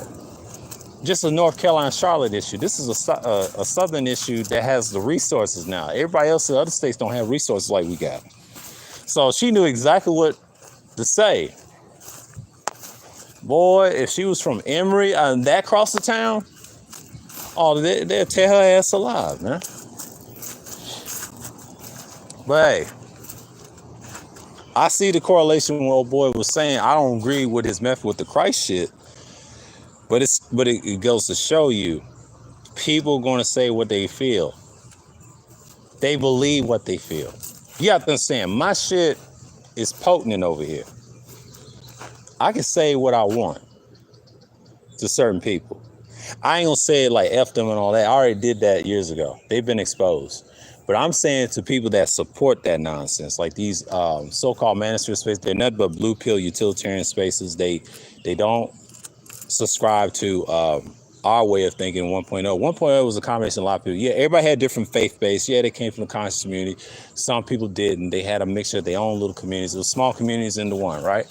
just a North Carolina Charlotte issue. This is a Southern issue that has the resources now. Everybody else in other states don't have resources like we got. So she knew exactly what to say. Boy, if she was from Emory and that across the town, oh, they'll tear her ass alive, man. But hey, I see the correlation with old boy was saying. I don't agree with his method with the Christ shit, but it goes to show you, people going to say what they feel. They believe what they feel. You have to understand, my shit is potent over here. I can say what I want to certain people. I ain't gonna say it like F them and all that. I already did that years ago. They've been exposed. But I'm saying to people that support that nonsense, like these so-called manosphere spaces, they're nothing but blue pill utilitarian spaces. They don't subscribe to our way of thinking. 1.0. 1.0 was a combination of a lot of people. Yeah, everybody had different faith base. Yeah, they came from the conscious community. Some people didn't. They had a mixture of their own little communities. It was small communities into one, right?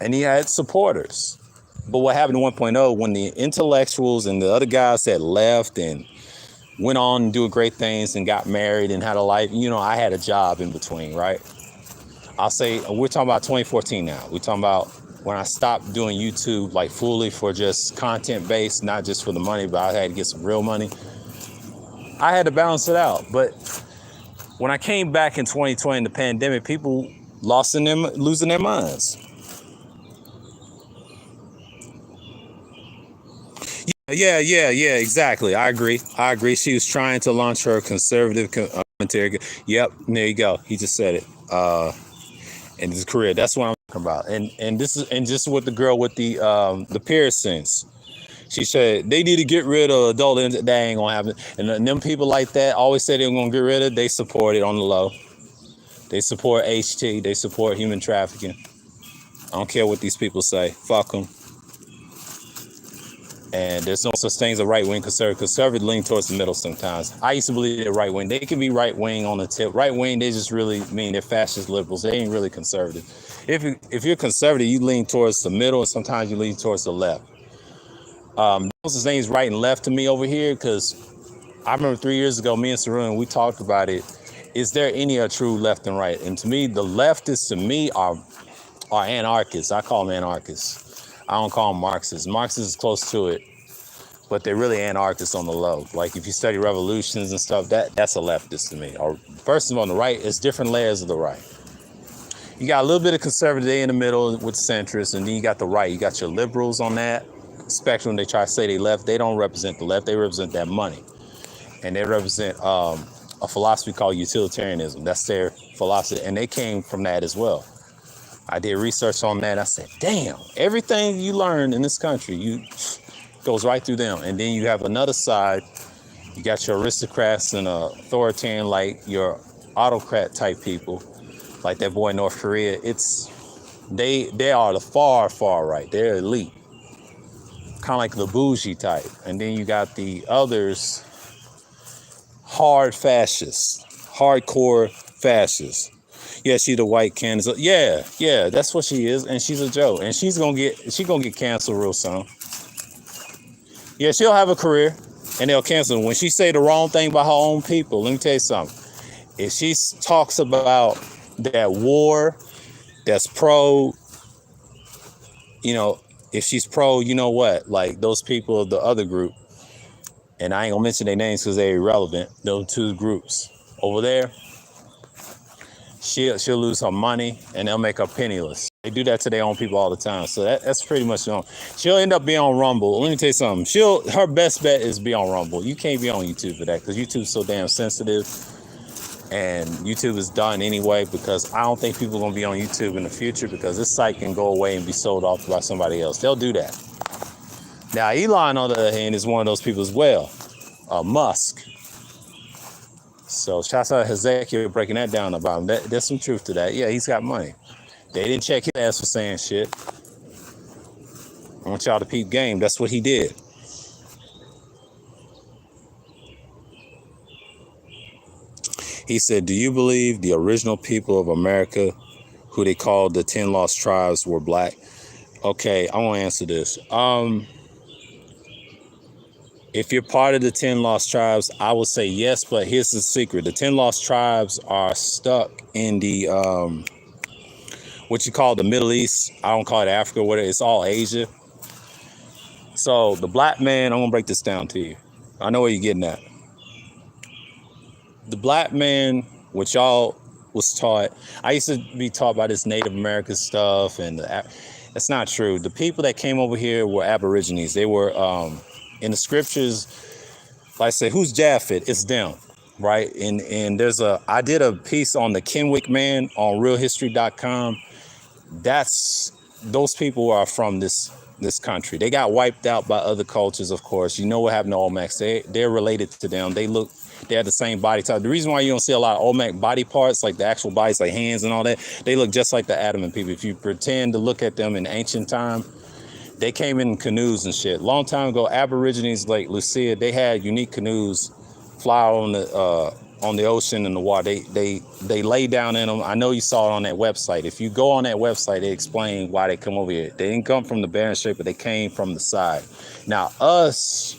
And he had supporters. But what happened to 1.0, when the intellectuals and the other guys that left and went on and doing great things and got married and had a life, you know, I had a job in between, right? I'll say, we're talking about 2014 now. We're talking about when I stopped doing YouTube like fully for just content based, not just for the money, but I had to get some real money. I had to balance it out. But when I came back in 2020 in the pandemic, people losing their minds. Yeah, exactly. I agree. She was trying to launch her conservative commentary. Yep, there you go. He just said it. In his career, that's what I'm talking about. And this is just with the girl with the piercings. She said they need to get rid of adult. That ain't gonna happen. And them people like that always say they're gonna get rid of. They support it on the low. They support HT. They support human trafficking. I don't care what these people say. Fuck them. And there's no such thing as a right-wing conservative. Conservative lean towards the middle sometimes. I used to believe they're right-wing. They can be right-wing on the tip. Right-wing, they just really mean they're fascist liberals. They ain't really conservative. If you're conservative, you lean towards the middle, and sometimes you lean towards the left. Those things right and left to me over here, because I remember 3 years ago, me and Sarun, we talked about it. Is there any true left and right? And to me, the leftists to me are anarchists. I call them anarchists. I don't call them Marxists. Marxists is close to it, but they're really anarchists on the low. Like if you study revolutions and stuff, that's a leftist to me. Or first of all, on the right, it's different layers of the right. You got a little bit of conservative in the middle with centrists, and then you got the right. You got your liberals on that spectrum. They try to say they left. They don't represent the left. They represent that money, and they represent a philosophy called utilitarianism. That's their philosophy, and they came from that as well. I did research on that. I said, damn, everything you learn in this country, goes right through them. And then you have another side. You got your aristocrats and authoritarian, like your autocrat type people, like that boy in North Korea. They are the far right. They're elite, kind of like the bougie type. And then you got the others, hard fascists, hardcore fascists. Yeah, she the white Candace. Yeah, yeah, that's what she is, and she's a joke, and she gonna get canceled real soon. Yeah, she'll have a career, and they'll cancel her. When she say the wrong thing about her own people. Let me tell you something. If she talks about that war, that's pro, you know, if she's pro, you know what, like those people of the other group, and I ain't gonna mention their names because they're irrelevant. Those two groups over there, she'll lose her money and they'll make her penniless. They do that to their own people all the time. So that's pretty much she'll end up being on Rumble. Let me tell you something. Her best bet is be on Rumble. You can't be on YouTube for that because YouTube's so damn sensitive, and YouTube is done anyway because I don't think people are gonna be on YouTube in the future because this site can go away and be sold off by somebody else. They'll do that. Now Elon, on the other hand, is one of those people as well. Musk. So shouts out to Hezekiah breaking that down about him. There's some truth to that. Yeah, he's got money. They didn't check his ass for saying shit. I want y'all to peep game. That's what he did. He said, do you believe the original people of America, who they called the 10 lost tribes, were black? Okay, I want to answer this. If you're part of the 10 lost tribes, I would say yes, but here's the secret. The 10 lost tribes are stuck in the, what you call the Middle East. I don't call it Africa, whatever. It's all Asia. So the black man, I'm going to break this down to you. I know where you're getting at. The black man, which y'all was taught, I used to be taught by this Native American stuff, and that's not true. The people that came over here were Aborigines. They were, in the scriptures, like I said, who's Japhet? It's them, right? And I did a piece on the Kenwick man on realhistory.com. Those people are from this country. They got wiped out by other cultures, of course. You know what happened to Olmecs. They're related to them. They have the same body type. The reason why you don't see a lot of Olmec body parts, like the actual bodies, like hands and all that, they look just like the Adamant people. If you pretend to look at them in ancient time, they came in canoes and shit. Long time ago, Aborigines like Lucia, they had unique canoes fly on the ocean and the water. They lay down in them. I know you saw it on that website. If you go on that website, they explain why they come over here. They didn't come from the barren strait, but they came from the side. Now, us,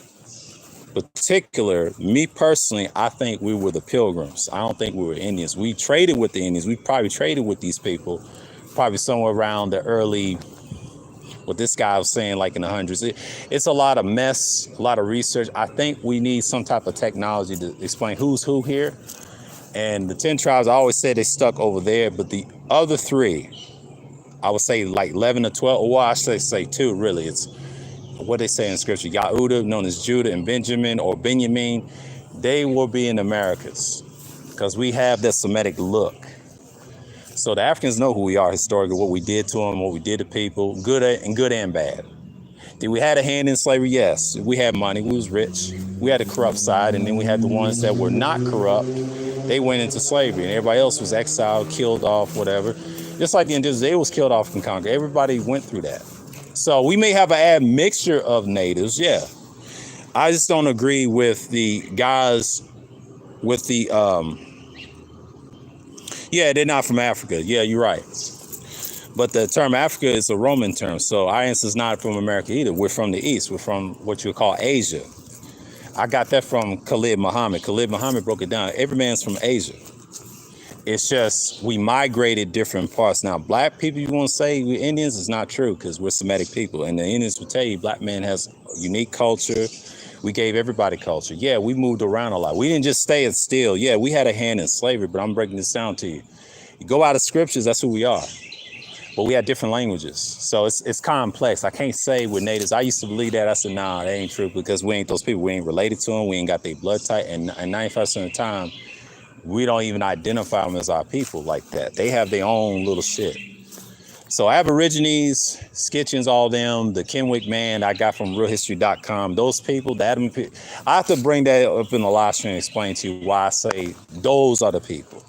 particular, me personally, I think we were the Pilgrims. I don't think we were Indians. We traded with the Indians. We probably traded with these people, probably somewhere around the early, what this guy was saying, like in the hundreds. It's a lot of mess, a lot of research. I think we need some type of technology to explain who's who here. And the 10 tribes, I always said they stuck over there, but the other three, I would say like 11 or 12, or I should say two, really. It's what they say in scripture. Yahudah, known as Judah, and Benjamin or Benjamin, they will be in Americas because we have that Semitic look. So the Africans know who we are historically, what we did to them, what we did to people, good and bad. Did we had a hand in slavery? Yes. We had money. We was rich. We had a corrupt side, and then we had the ones that were not corrupt. They went into slavery, and everybody else was exiled, killed off, whatever. Just like the indigenous, they was killed off and conquered. Everybody went through that. So we may have an admixture of natives, yeah. I just don't agree with the guys with the yeah, they're not from Africa. Yeah, you're right. But the term Africa is a Roman term. So our ancestors not from America either. We're from the East. We're from what you call Asia. I got that from Khalid Muhammad. Khalid Muhammad broke it down. Every man's from Asia. It's just we migrated different parts. Now, black people, you want to say we're Indians, is not true because we're Semitic people. And the Indians will tell you black man has a unique culture. We gave everybody culture. Yeah, we moved around a lot. We didn't just stay still. Yeah, we had a hand in slavery, but I'm breaking this down to you. You go out of scriptures, that's who we are. But we had different languages. So it's complex. I can't say we're natives. I used to believe that. I said, nah, that ain't true because we ain't those people. We ain't related to them. We ain't got their blood type. And 95% of the time, we don't even identify them as our people like that. They have their own little shit. So Aborigines, Skitchins, all them, the Kenwick man I got from realhistory.com, those people, the Adam people, I have to bring that up in the live stream and explain to you why I say those are the people.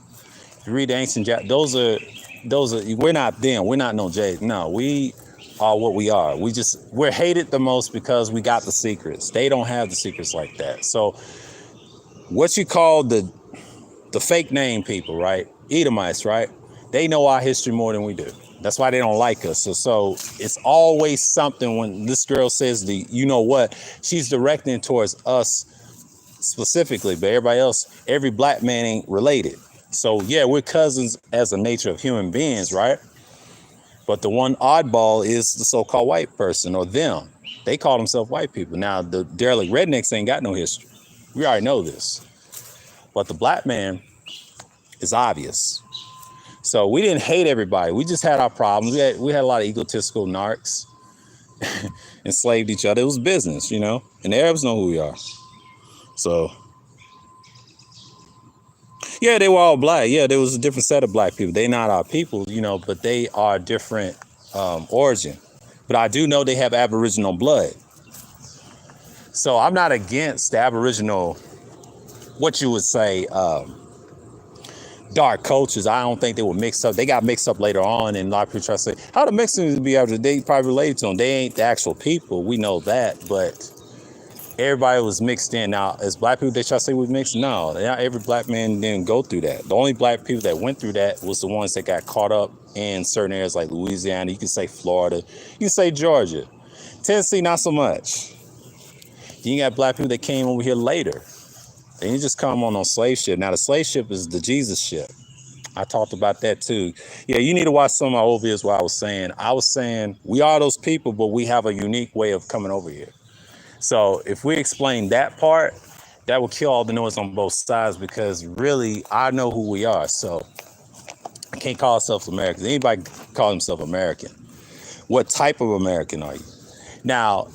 If you read the ancient, those are, we're not them. We're not no J. No, we are what we are. We're hated the most because we got the secrets. They don't have the secrets like that. So what you call the fake name people, right? Edomites, right? They know our history more than we do. That's why they don't like us. So it's always something when this girl says you know what, she's directing towards us specifically, but everybody else, every black man ain't related. So yeah, we're cousins as a nature of human beings, right? But the one oddball is the so-called white person or them. They call themselves white people. Now, the derelict rednecks ain't got no history. We already know this. But the black man is obvious. So we didn't hate everybody. We just had our problems. We had a lot of egotistical narcs, enslaved each other. It was business, you know. And the Arabs know who we are. So, yeah, they were all black. Yeah, there was a different set of black people. They not our people, you know, but they are different origin. But I do know they have Aboriginal blood. So I'm not against the Aboriginal, what you would say, dark cultures. I don't think they were mixed up. They got mixed up later on, and a lot of people try to say, how the Mexicans be able to, they probably related to them. They ain't the actual people. We know that, but everybody was mixed in. Now, as black people, they try to say we mixed. No, not every black man didn't go through that. The only black people that went through that was the ones that got caught up in certain areas like Louisiana. You can say Florida. You can say Georgia. Tennessee, not so much. You got black people that came over here later. They didn't just come on slave ship. Now, the slave ship is the Jesus ship. I talked about that too. Yeah, you need to watch some of my old videos where I was saying we are those people, but we have a unique way of coming over here. So if we explain that part, that will kill all the noise on both sides, because really, I know who we are. So I can't call ourselves Americans. Anybody call themselves American. What type of American are you? Now,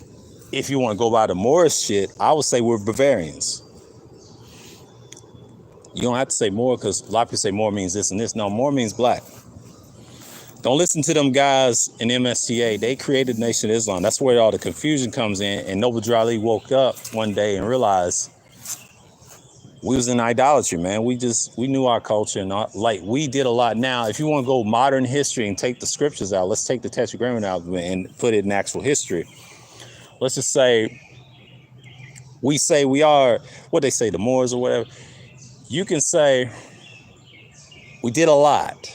if you want to go by the Morris shit, I would say we're Bavarians. You don't have to say more, because a lot of people say more means this and this. No, more means black. Don't listen to them guys in MSTA. They created Nation of Islam. That's where all the confusion comes in. And Noble Drew Ali woke up one day and realized we was in idolatry, man. We knew our culture, and like we did a lot. Now, if you want to go modern history and take the scriptures out, let's take the Tetragrammaton out and put it in actual history. Let's just say we are what they say, the Moors or whatever. You can say we did a lot.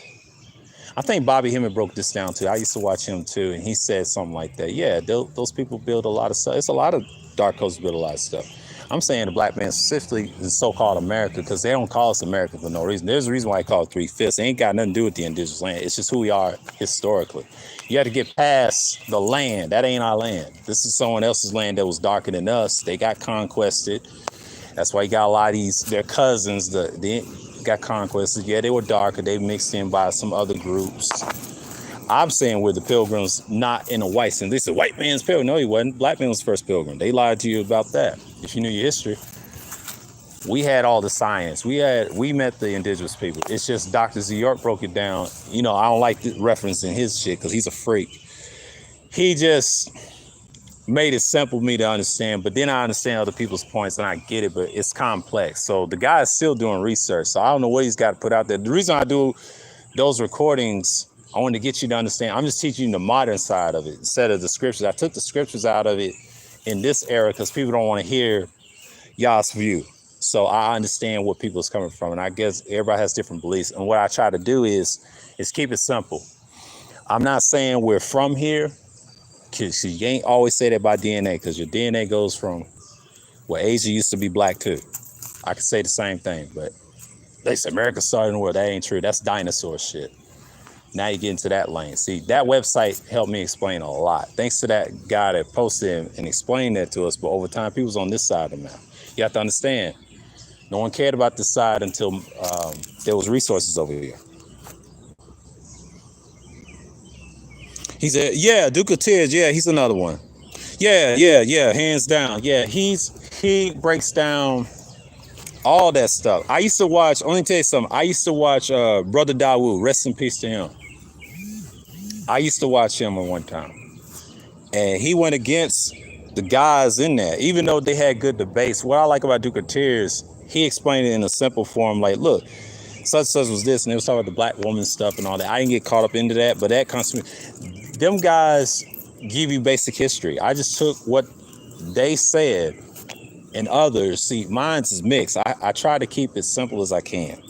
I think Bobby Hemmett broke this down too. I used to watch him too, and he said something like that. Yeah, those people build a lot of stuff. It's a lot of dark cultures build a lot of stuff. I'm saying the black man specifically is so-called America, because they don't call us American for no reason. There's a reason why they call it 3/5. It ain't got nothing to do with the indigenous land. It's just who we are historically. You have to get past the land. That ain't our land. This is someone else's land that was darker than us. They got conquested. That's why you got a lot of their cousins, they got conquested. Yeah, they were darker. They mixed in by some other groups. I'm saying we're the pilgrims, not in a white sense. They said white man's pilgrim. No, he wasn't. Black man was the first pilgrim. They lied to you about that. If you knew your history, we had all the science. We met the indigenous people. It's just Dr. Z York broke it down. You know, I don't like referencing his shit because he's a freak. He just made it simple for me to understand, but then I understand other people's points and I get it, but it's complex. So the guy is still doing research. So I don't know what he's got to put out there. The reason I do those recordings, I want to get you to understand. I'm just teaching you the modern side of it instead of the scriptures. I took the scriptures out of it in this era because people don't want to hear y'all's view. So I understand where people's coming from. And I guess everybody has different beliefs. And what I try to do is keep it simple. I'm not saying we're from here, because you ain't always say that by DNA, because your DNA goes from, well, Asia used to be black too. I could say the same thing, but they say America started in the world. That ain't true. That's dinosaur shit. Now you get into that lane. See, that website helped me explain a lot. Thanks to that guy that posted and explained that to us. But over time, people's on this side of the map. You have to understand, no one cared about this side until there was resources over here. He said, yeah, Duke of Tears. Yeah, he's another one. Yeah, hands down. Yeah, he breaks down all that stuff. I used to watch, let me tell you something. I used to watch Brother Dawood, rest in peace to him. I used to watch him at one time. And he went against the guys in there, even though they had good debates. What I like about Duke of Tears, he explained it in a simple form, like, look, such was this, and they was talking about the black woman stuff and all that. I didn't get caught up into that, but that constantly, them guys give you basic history. I just took what they said and others. See, mine's is mixed. I try to keep it simple as I can.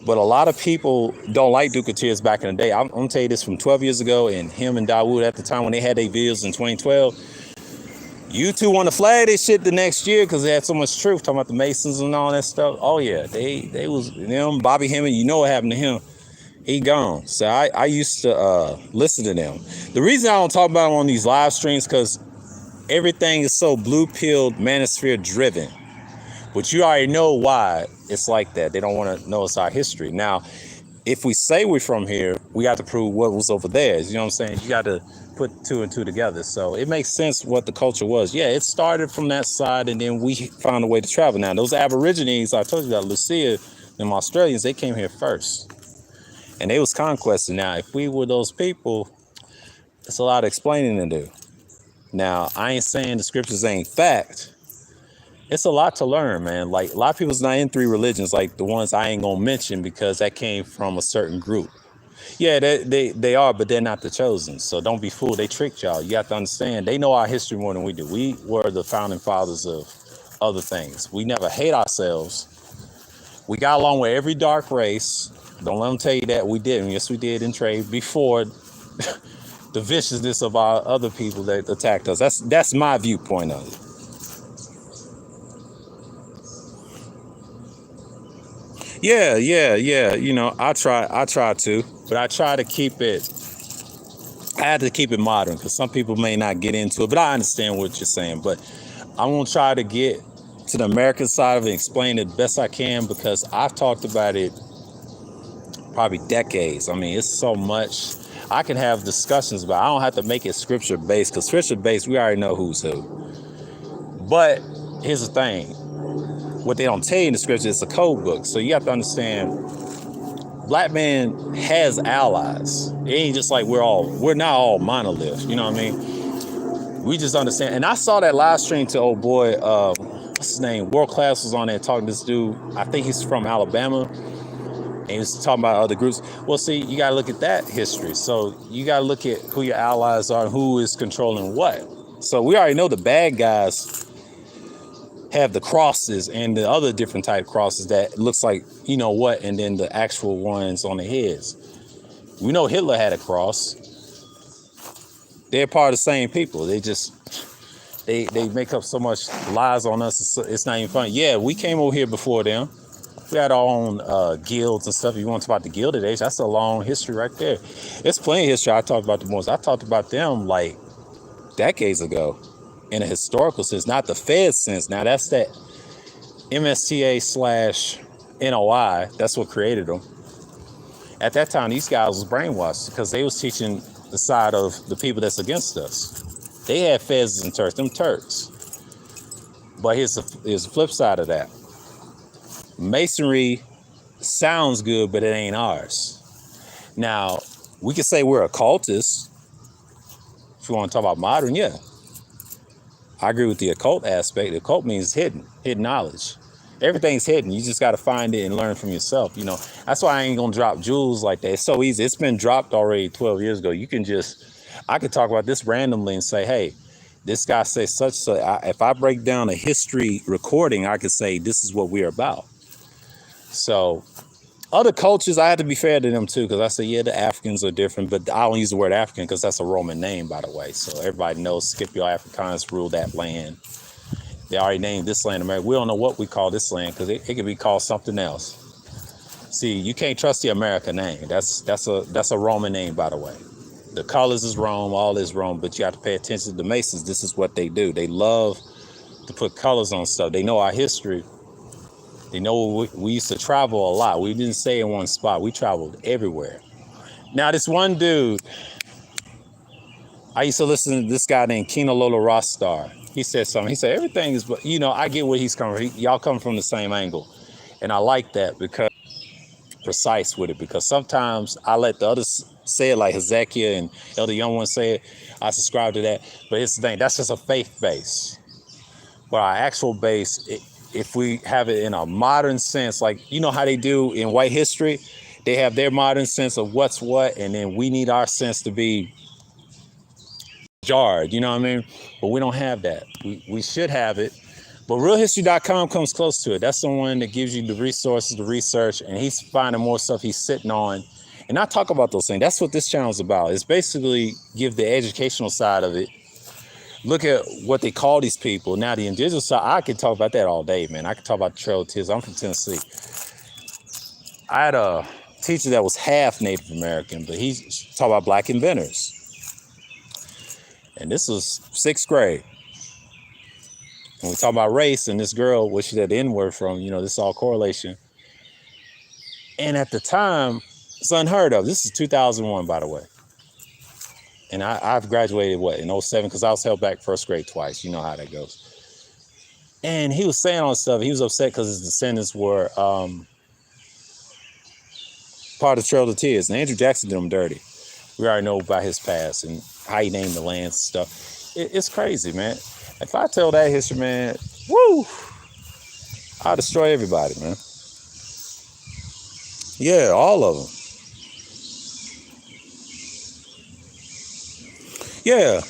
But a lot of people don't like Ducateers back in the day. I'm gonna tell you this from 12 years ago, and him and Dawood at the time when they had their videos in 2012. You two want to flag this shit the next year because they had so much truth talking about the Masons and all that stuff. Oh yeah, they was them. Bobby Hemming, you know what happened to him? He gone. So I used to listen to them. The reason I don't talk about them on these live streams because everything is so blue pilled, manosphere driven. But you already know why it's like that. They don't want to know it's our history. Now, if we say we're from here, we got to prove what was over there. You know what I'm saying? You got to put two and two together. So it makes sense what the culture was. Yeah, it started from that side, and then we found a way to travel. Now, those Aborigines, I told you about, Lucia, them Australians, they came here first. And they was conquesting. Now, if we were those people, it's a lot of explaining to do. Now, I ain't saying the scriptures ain't fact. It's a lot to learn, man. Like, a lot of people's not in three religions, like the ones I ain't gonna mention because that came from a certain group. Yeah, they are, but they're not the chosen. So don't be fooled. They tricked y'all. You have to understand. They know our history more than we do. We were the founding fathers of other things. We never hate ourselves. We got along with every dark race. Don't let them tell you that we didn't. Yes, we did in trade before the viciousness of our other people that attacked us. That's my viewpoint of it. Yeah. You know, I try to, but I try to keep it. I had to keep it modern because some people may not get into it, but I understand what you're saying. But I'm gonna try to get to the American side of it and explain it best I can because I've talked about it probably decades. I mean, it's so much. I can have discussions, but I don't have to make it scripture based because scripture based, we already know who's who. But here's the thing. What they don't tell you in the scripture is a code book. So you have to understand, black man has allies. It ain't just like we're not all monolith. You know what I mean? We just understand. And I saw that live stream to old boy, what's his name? World Class was on there talking to this dude. I think he's from Alabama. And he was talking about other groups. Well, see, you got to look at that history. So you got to look at who your allies are and who is controlling what. So we already know the bad guys have the crosses and the other different type crosses that looks like, you know what, and then the actual ones on the heads. We know Hitler had a cross. They're part of the same people. They just, they make up so much lies on us. It's not even funny. Yeah, we came over here before them. We had our own guilds and stuff. If you want to talk about the Gilded Age, that's a long history right there. It's plenty of history I talked about the most. I talked about them like decades ago in a historical sense, not the Fed sense. Now that's that MSTA/NOI. That's what created them. At that time, these guys was brainwashed because they was teaching the side of the people that's against us. They had Feds and Turks, them Turks. But here's the flip side of that. Masonry sounds good, but it ain't ours. Now, we could say we're occultists. If you want to talk about modern, yeah. I agree with the occult aspect. The occult means hidden knowledge. Everything's hidden. You just got to find it and learn from yourself. You know, that's why I ain't going to drop jewels like that. It's so easy. It's been dropped already 12 years ago. You can I could talk about this randomly and say, hey, this guy says such. So if I break down a history recording, I could say this is what we're about. So other cultures, I had to be fair to them too, because I say, yeah, the Africans are different, but I don't use the word African because that's a Roman name, by the way. So everybody knows Scipio Africanus ruled that land. They already named this land America. We don't know what we call this land because it could be called something else. See, you can't trust the America name. That's a Roman name, by the way. The colors is Rome, all is Rome, but you have to pay attention to the Masons. This is what they do. They love to put colors on stuff. They know our history. They know we used to travel a lot. We didn't stay in one spot. We traveled everywhere. Now, this one dude, I used to listen to this guy named Kino Lola Rostar. He said something. He said, everything is, you know, I get where he's coming from. Y'all come from the same angle. And I like that because precise with it. Because sometimes I let the others say it like Hezekiah and Elder Young One say it. I subscribe to that. But here's the thing. That's just a faith base. But our actual base, if we have it in a modern sense, like, you know how they do in white history, they have their modern sense of what's what, and then we need our sense to be jarred, you know what I mean? But we don't have that. We should have it, But realhistory.com comes close to it. That's the one that gives you the resources, the research, and he's finding more stuff he's sitting on. And I talk about those things. That's what this channel is about. It's basically give the educational side of it. Look at what they call these people. Now, the indigenous side, I could talk about that all day, man. I could talk about the Trail of Tears. I'm from Tennessee. I had a teacher that was half Native American, but he talked about black inventors. And this was 6th grade. And we talk about race, and this girl, where she said the Nword from, you know, this is all correlation. And at the time, it's unheard of. This is 2001, by the way. And I've graduated, what, in 07? Because I was held back 1st grade twice. You know how that goes. And he was saying all this stuff. He was upset because his descendants were part of the Trail of Tears. And Andrew Jackson did him dirty. We already know about his past and how he named the lands and stuff. It's crazy, man. If I tell that history, man, woo, I'll destroy everybody, man. Yeah, all of them. Yeah,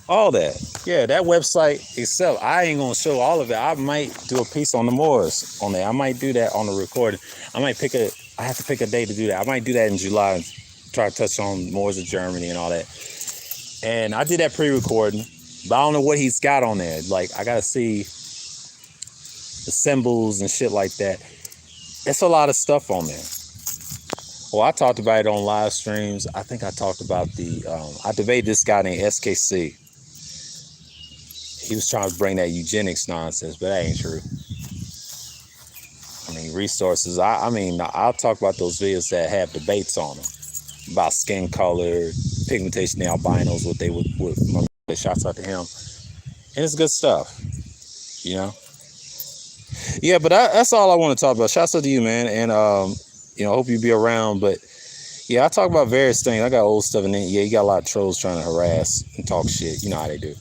all that. Yeah, that website itself, I ain't gonna show all of it. I might do a piece on the Moors on there. I might do that on the recording. I have to pick a day to do that. I might do that in July and try to touch on Moors of Germany and all that. And I did that pre-recording, but I don't know what he's got on there. Like, I gotta see the symbols and shit like that. It's a lot of stuff on there. Well, I talked about it on live streams. I think I talked about I debated this guy named SKC. He was trying to bring that eugenics nonsense, but that ain't true. I mean, resources. I'll talk about those videos that have debates on them about skin color, pigmentation, the albinos, what they would shots out to him. And it's good stuff, you know? Yeah, but that's all I want to talk about. Shouts out to you, man. And, hope you be around. But, yeah, I talk about various things. I got old stuff. And then, yeah, you got a lot of trolls trying to harass and talk shit. You know how they do.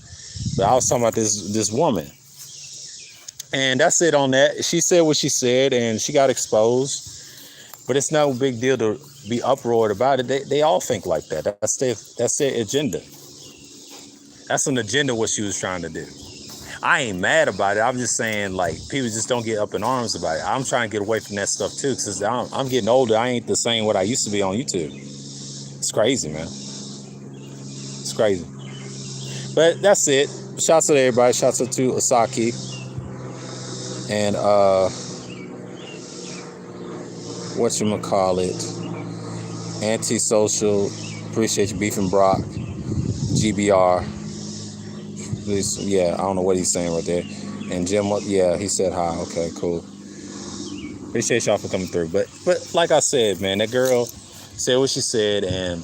But I was talking about this woman. And that's it on that. She said what she said, and she got exposed. But it's no big deal to be uproared about it. They all think like that. That's their agenda. That's an agenda what she was trying to do. I ain't mad about it. I'm just saying, like, people just don't get up in arms about it. I'm trying to get away from that stuff too, because I'm getting older. I ain't the same what I used to be on YouTube. It's crazy, man. It's crazy. But that's it. Shouts out to everybody. Shouts out to Asaki. And whatchamacallit, Antisocial, appreciate you, Beef and Brock, GBR, yeah, I don't know what he's saying right there, and Jim, yeah, he said hi, okay, cool, appreciate y'all for coming through, but like I said, man, that girl said what she said, and,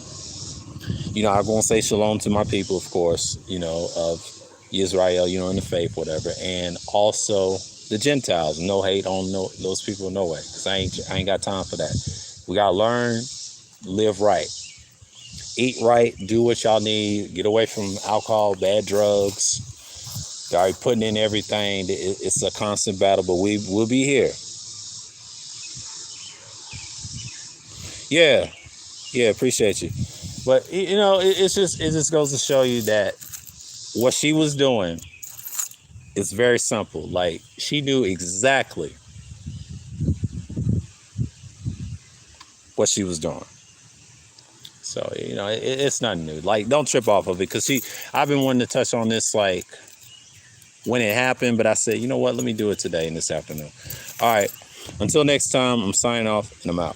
I'm going to say shalom to my people, of course, of Israel, in the faith, whatever, and also the Gentiles. No hate on those people, no way. Because I ain't got time for that. We gotta learn, live right, eat right, do what y'all need, get away from alcohol, bad drugs. They're already putting in everything. It's a constant battle, but we'll be here. Yeah, appreciate you. But it just goes to show you that what she was doing. It's very simple. Like, she knew exactly what she was doing. So, it's nothing new. Like, don't trip off of it. Because I've been wanting to touch on this, like, when it happened. But I said, you know what? Let me do it today and this afternoon. All right. Until next time, I'm signing off and I'm out.